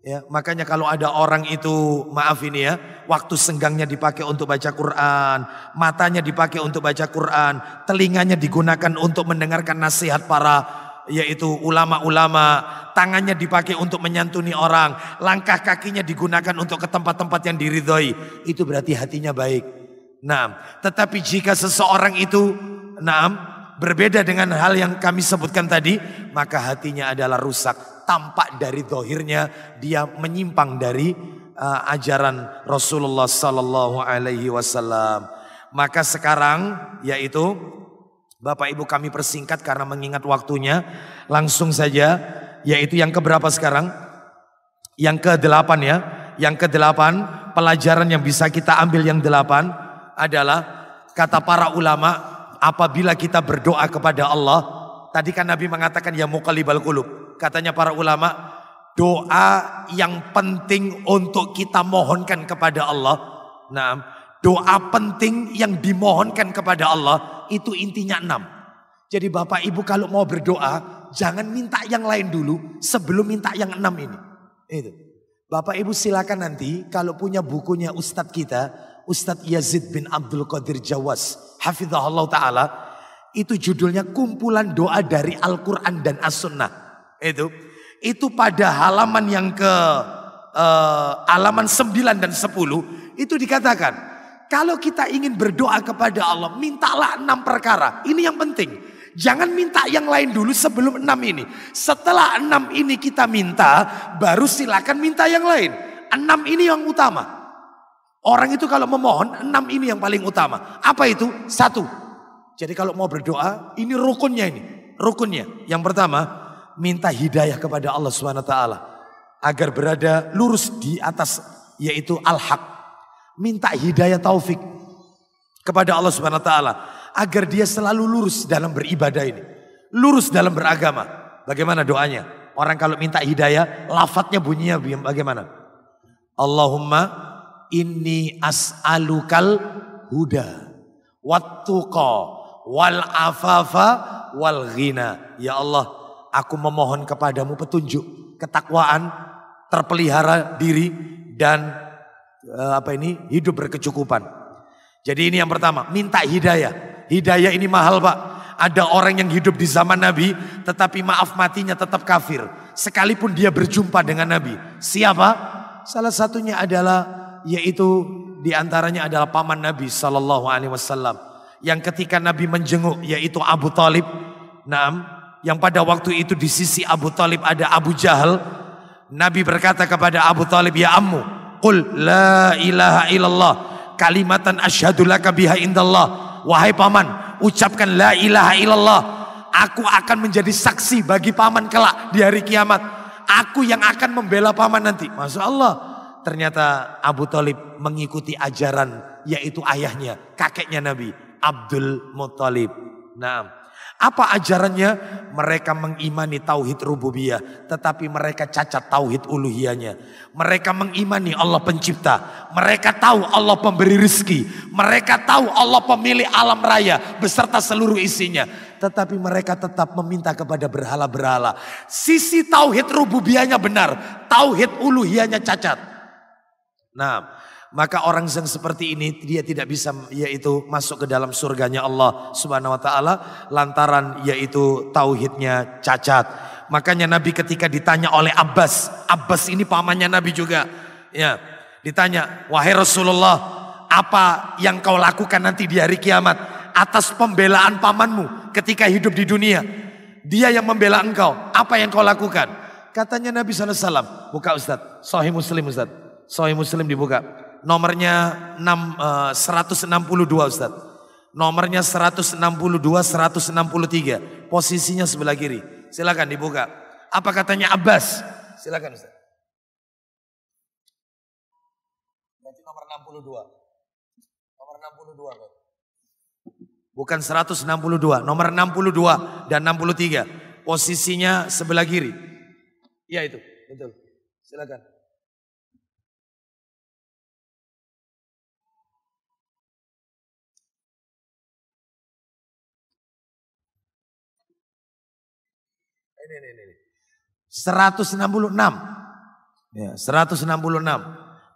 Ya, makanya kalau ada orang itu, maaf ini ya, waktu senggangnya dipakai untuk baca Quran, matanya dipakai untuk baca Quran, telinganya digunakan untuk mendengarkan nasihat para yaitu ulama-ulama, tangannya dipakai untuk menyantuni orang, langkah kakinya digunakan untuk ke tempat-tempat yang diridhoi, itu berarti hatinya baik. Nah, tetapi jika seseorang itu berbeda dengan hal yang kami sebutkan tadi, maka hatinya adalah rusak. Tampak dari zahirnya dia menyimpang dari ajaran Rasulullah sallallahu alaihi wasallam. Maka sekarang yaitu Bapak Ibu kami persingkat karena mengingat waktunya. Langsung saja, yaitu yang keberapa sekarang? Yang ke-8 ya. Yang ke-8 pelajaran yang bisa kita ambil yang 8 adalah kata para ulama, apabila kita berdoa kepada Allah. Tadi kan Nabi mengatakan ya muqallibal qulub. Katanya para ulama, doa yang penting untuk kita mohonkan kepada Allah. Nah, doa penting yang dimohonkan kepada Allah itu intinya 6. Jadi Bapak Ibu kalau mau berdoa, jangan minta yang lain dulu sebelum minta yang 6 ini. Itu. Bapak Ibu silakan nanti kalau punya bukunya Ustadz kita, Ustadz Yazid bin Abdul Qadir Jawas, hafizahullah ta'ala, itu judulnya kumpulan doa dari Al-Quran dan As-Sunnah. Itu pada halaman yang ke halaman 9 dan 10 itu dikatakan, kalau kita ingin berdoa kepada Allah, mintalah 6 perkara. Ini yang penting. Jangan minta yang lain dulu sebelum 6 ini. Setelah 6 ini kita minta, baru silakan minta yang lain. 6 ini yang utama. Orang itu kalau memohon, 6 ini yang paling utama. Apa itu? 1. Jadi kalau mau berdoa, ini rukunnya ini. Rukunnya. Yang pertama, minta hidayah kepada Allah SWT. Agar berada lurus di atas, yaitu al-haq. Minta hidayah taufik kepada Allah Subhanahu wa taala agar dia selalu lurus dalam beribadah ini, lurus dalam beragama. Bagaimana doanya? Orang kalau minta hidayah, lafadznya bunyinya bagaimana? Allahumma inni as'alukal huda wattuqa wal afafa wal ghina. Ya Allah, aku memohon kepadamu petunjuk, ketakwaan, terpelihara diri dan hidup berkecukupan. Jadi ini yang pertama, minta hidayah. Hidayah ini mahal Pak. Ada orang yang hidup di zaman Nabi, tetapi maaf matinya tetap kafir. Sekalipun dia berjumpa dengan Nabi. Siapa? Salah satunya adalah, yaitu diantaranya adalah paman Nabi Sallallahu Alaihi Wasallam. Yang ketika Nabi menjenguk, yaitu Abu Talib. Yang pada waktu itu di sisi Abu Talib ada Abu Jahal. Nabi berkata kepada Abu Talib, ya ammu, qul la ilaha illallah kalimatan asyhadu laka biha indallah. Wahai paman, ucapkan la ilaha illallah. Aku akan menjadi saksi bagi paman kelak di hari kiamat. Aku yang akan membela paman nanti. Masya Allah. Ternyata Abu Talib mengikuti ajaran, yaitu ayahnya, kakeknya Nabi, Abdul Muttalib. Nah, apa ajarannya? Mereka mengimani tauhid rububiyah, tetapi mereka cacat tauhid uluhiyahnya. Mereka mengimani Allah pencipta. Mereka tahu Allah pemberi rezeki. Mereka tahu Allah pemilik alam raya beserta seluruh isinya. Tetapi mereka tetap meminta kepada berhala-berhala. Sisi tauhid rububiyahnya benar, tauhid uluhiyahnya cacat. Nah, maka orang yang seperti ini dia tidak bisa yaitu masuk ke dalam surganya Allah Subhanahu wa taala lantaran yaitu tauhidnya cacat. Makanya Nabi ketika ditanya oleh Abbas ini pamannya Nabi juga, ya, ditanya, "Wahai Rasulullah, apa yang kau lakukan nanti di hari kiamat atas pembelaan pamanmu ketika hidup di dunia?" Dia yang membela engkau. Apa yang kau lakukan? Katanya Nabi SAW. Buka Ustaz. Sahih Muslim Ustaz. Sahih Muslim dibuka. Nomornya 162 Ustaz. Nomornya 162, 163. Posisinya sebelah kiri. Silakan dibuka. Apa katanya Abbas? Silakan Ustaz. Berarti nomor 62. Nomor 62 Pak. Bukan 162, nomor 62 dan 63. Posisinya sebelah kiri. Ya itu, betul. Silakan. Ini. 166. Ya, 166.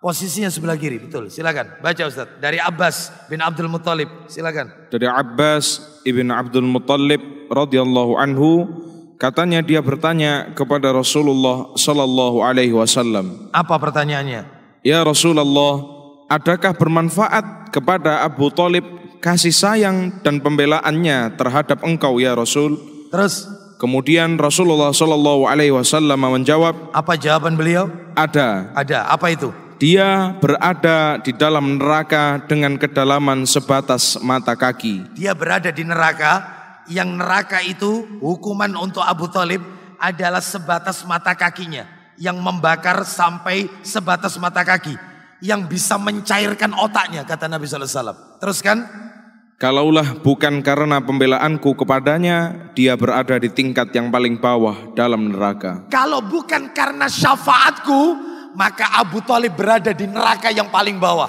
Posisinya sebelah kiri, betul. Silakan, baca Ustaz. Dari Abbas bin Abdul Muttalib, silakan. Dari Abbas ibn Abdul Muttalib radhiyallahu anhu, katanya dia bertanya kepada Rasulullah sallallahu alaihi wasallam. Apa pertanyaannya? Ya Rasulullah, adakah bermanfaat kepada Abu Thalib kasih sayang dan pembelaannya terhadap engkau ya Rasul? Terus kemudian Rasulullah sallallahu alaihi wasallam menjawab, apa jawaban beliau? Ada. Ada, apa itu? Dia berada di dalam neraka dengan kedalaman sebatas mata kaki. Dia berada di neraka, yang neraka itu hukuman untuk Abu Thalib adalah sebatas mata kakinya, yang membakar sampai sebatas mata kaki, yang bisa mencairkan otaknya, kata Nabi SAW. Teruskan. Kalaulah bukan karena pembelaanku kepadanya, dia berada di tingkat yang paling bawah dalam neraka. Kalau bukan karena syafaatku, maka Abu Thalib berada di neraka yang paling bawah.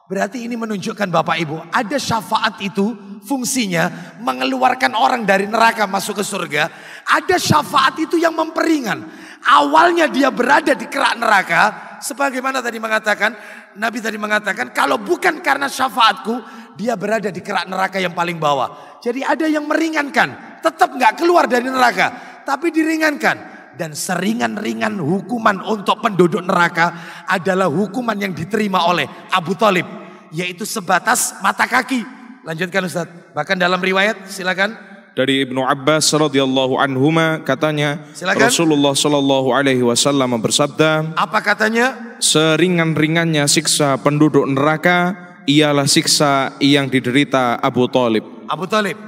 Berarti ini menunjukkan Bapak Ibu, ada syafaat itu fungsinya mengeluarkan orang dari neraka masuk ke surga. Ada syafaat itu yang memperingan. Awalnya dia berada di kerak neraka, sebagaimana tadi mengatakan, Nabi tadi mengatakan, kalau bukan karena syafaatku, dia berada di kerak neraka yang paling bawah. Jadi ada yang meringankan, tetap nggak keluar dari neraka, tapi diringankan. Dan seringan-ringan hukuman untuk penduduk neraka adalah hukuman yang diterima oleh Abu Thalib, yaitu sebatas mata kaki. Lanjutkan Ustaz. Bahkan dalam riwayat, silakan. Dari Ibnu Abbas radhiyallahu anhuma katanya, silakan. Rasulullah sallallahu alaihi wasallam bersabda, apa katanya? Seringan-ringannya siksa penduduk neraka ialah siksa yang diderita Abu Thalib. Abu Thalib.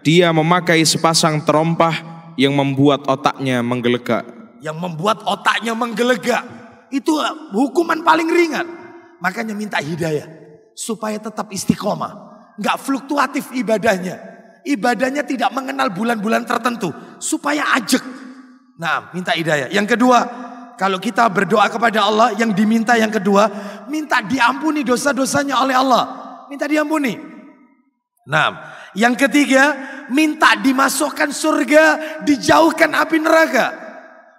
Dia memakai sepasang terompah yang membuat otaknya menggelegak. Yang membuat otaknya menggelegak. Itu hukuman paling ringan. Makanya minta hidayah. Supaya tetap istiqomah. Nggak fluktuatif ibadahnya. Ibadahnya tidak mengenal bulan-bulan tertentu. Supaya ajek. Nah, minta hidayah. Yang kedua, kalau kita berdoa kepada Allah, yang diminta yang kedua, minta diampuni dosa-dosanya oleh Allah. Minta diampuni. Nah, yang ketiga, minta dimasukkan surga, dijauhkan api neraka.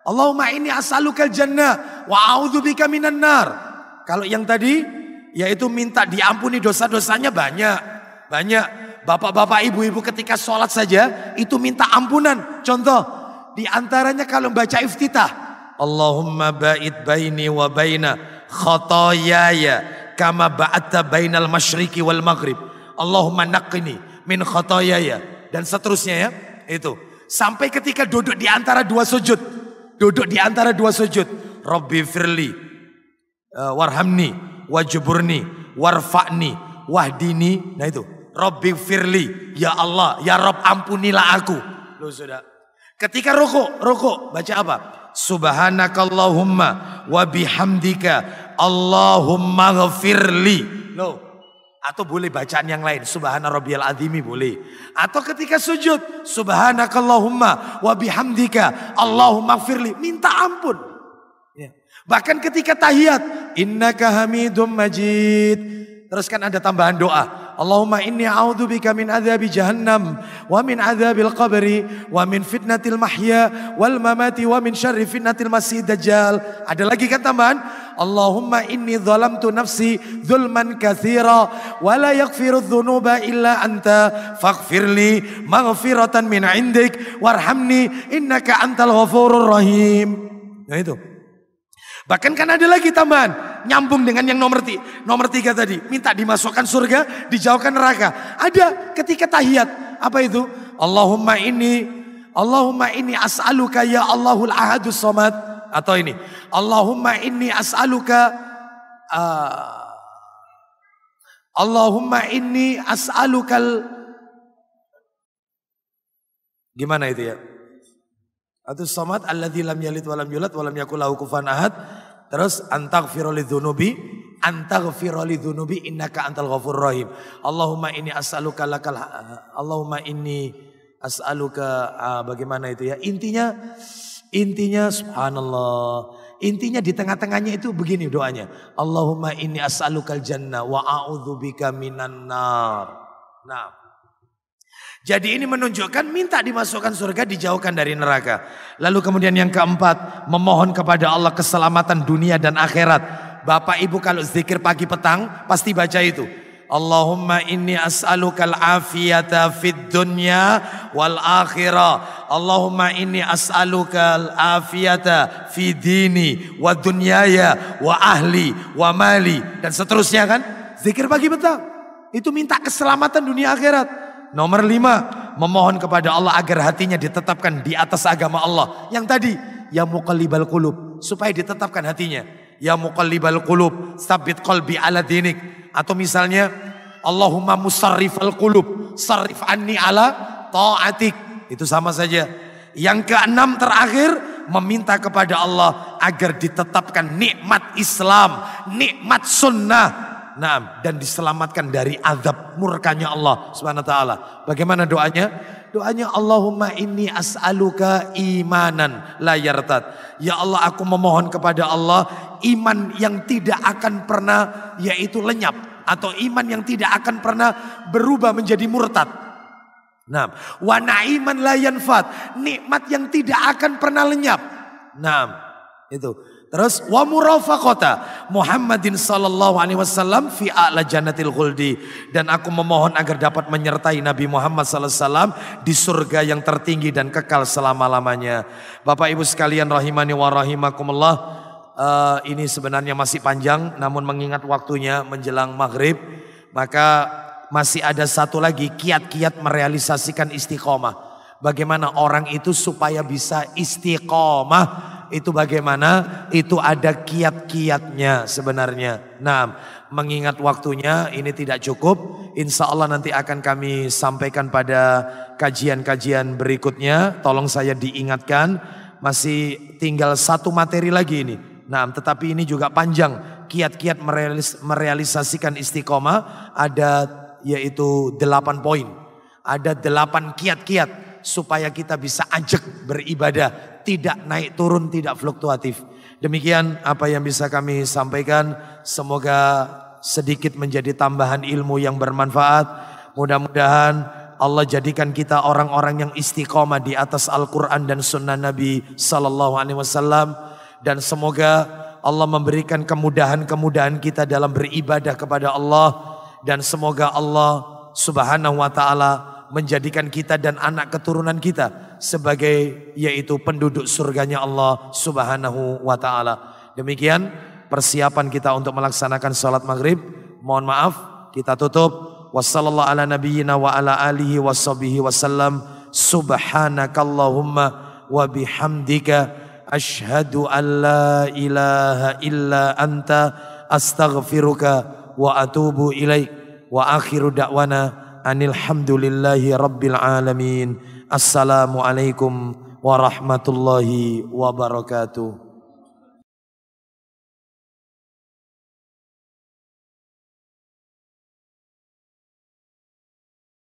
Allahumma inni as'alukal jannah wa a'udzubika minan nar. Kalau yang tadi, yaitu minta diampuni dosa-dosanya banyak. Bapak-bapak, ibu-ibu ketika sholat saja, itu minta ampunan. Contoh, di antaranya kalau baca iftitah. Allahumma ba'id baini wa baina khotoyaya kama ba'atta bainal masyriqi wal maghrib. Allahumma naqqini min khotoyaya, dan seterusnya ya. Itu sampai ketika duduk di antara dua sujud. Rabbi firli warhamni wajburni warfa'ni wahdini. Nah itu Rabbi firli, ya Allah, ya Rabb ampunilah aku. Loh sudah. Ketika ruku baca apa? Subhanakallahumma wa bihamdika Allahumma ghafirli. Loh. Atau boleh bacaan yang lain, Subhana rabbiyal azimi boleh. Atau ketika sujud, Subhanakallahumma wa bihamdika Allahumma gfirli, minta ampun. Ya. Bahkan ketika tahiyat, innaka hamidum majid. Terus kan ada tambahan doa. Allahumma inni a'udzubika min adzabi jahannam wa min adzabil qabri wa min fitnatil mahya wal mamati wa min syarri fitnatil masih dajjal. Ada lagi kan tambahan? Allahumma inni zalamtu nafsi zulman katsira wa la yaghfiru dzunuba illa anta faghfirli maghfiratan min indik warhamni innaka antal ghafurur rahim. Nah itu. Bahkan kan ada lagi tambahan, nyambung dengan yang nomor 3 tadi, minta dimasukkan surga, dijauhkan neraka. Ada ketika tahiyat, apa itu? Allahumma inni as'aluka ya Allahul ahadus somad. Atau ini, Allahumma inni as'aluka gimana itu ya? Atau somad alladzi lam yalid walam yulad walam yakul lahu kufuwan ahad. Terus antaghfira lidzunubi innaka antal ghafurur rahim. Allahumma inni as'aluka bagaimana itu ya? Intinya subhanallah. Intinya di tengah-tengahnya itu begini doanya. Allahumma inni as'alukal jannah wa a'udzubika minan nar. Nah, jadi ini menunjukkan minta dimasukkan surga, dijauhkan dari neraka. Lalu kemudian yang keempat, memohon kepada Allah keselamatan dunia dan akhirat. Bapak ibu kalau zikir pagi petang pasti baca itu. Allahumma inni as'alukal afiyata fid dunya wal akhirah. Allahumma inni as'alukal afiyata fi dini wa dunyaya wa ahli wa mali. Dan seterusnya kan. Zikir pagi petang. Itu minta keselamatan dunia akhirat. Nomor 5, memohon kepada Allah agar hatinya ditetapkan di atas agama Allah. Yang tadi, ya muqallibal qulub, supaya ditetapkan hatinya. Ya muqallibal qulub, tsabbit qalbi ala dinik. Atau misalnya, Allahumma musarrifal qulub, sarrif anni ala ta'atik. Itu sama saja. Yang keenam terakhir, meminta kepada Allah agar ditetapkan nikmat Islam, nikmat sunnah. Nah, dan diselamatkan dari azab murkanya Allah Subhanahu wa taala. Bagaimana doanya? Doanya Allahumma inni as'aluka imanan la yartad. Ya Allah, aku memohon kepada Allah iman yang tidak akan pernah yaitu lenyap, atau iman yang tidak akan pernah berubah menjadi murtad. Nah, wa na'iman la yanfad, nikmat yang tidak akan pernah lenyap. Nah, itu. Terus wa murafaqata Muhammadin sallallahu alaihi wasallam fi a'la jannatil khuldi, dan aku memohon agar dapat menyertai Nabi Muhammad sallallahu alaihi wasallam di surga yang tertinggi dan kekal selama-lamanya. Bapak Ibu sekalian rahimani wa rahimakumullah, ini sebenarnya masih panjang, namun mengingat waktunya menjelang maghrib, maka masih ada satu lagi kiat-kiat merealisasikan istiqomah. Bagaimana orang itu supaya bisa istiqomah? Itu bagaimana? Itu ada kiat-kiatnya sebenarnya. Nah, mengingat waktunya ini tidak cukup. Insya Allah nanti akan kami sampaikan pada kajian-kajian berikutnya. Tolong saya diingatkan, masih tinggal satu materi lagi ini. Nah, tetapi ini juga panjang. Kiat-kiat merealisasikan istiqomah ada yaitu 8 poin. Ada 8 kiat-kiat supaya kita bisa ajak beribadah. Tidak naik turun, tidak fluktuatif. Demikian apa yang bisa kami sampaikan. Semoga sedikit menjadi tambahan ilmu yang bermanfaat. Mudah-mudahan Allah jadikan kita orang-orang yang istiqomah di atas Al-Quran dan Sunnah Nabi Sallallahu Alaihi Wasallam. Dan semoga Allah memberikan kemudahan-kemudahan kita dalam beribadah kepada Allah. Dan semoga Allah Subhanahu Wa Taala menjadikan kita dan anak keturunan kita sebagai yaitu penduduk surganya Allah Subhanahu wa taala. Demikian persiapan kita untuk melaksanakan salat maghrib. Mohon maaf, kita tutup. Wassallallahu ala nabiyyina wa ala alihi washabihi wasallam. Subhanakallahumma wa bihamdika asyhadu an la ilaha illa anta astaghfiruka wa atubu ilaik. Wa akhiru da'wana anilhamdulillahi rabbil alamin. Assalamualaikum warahmatullahi wabarakatuh.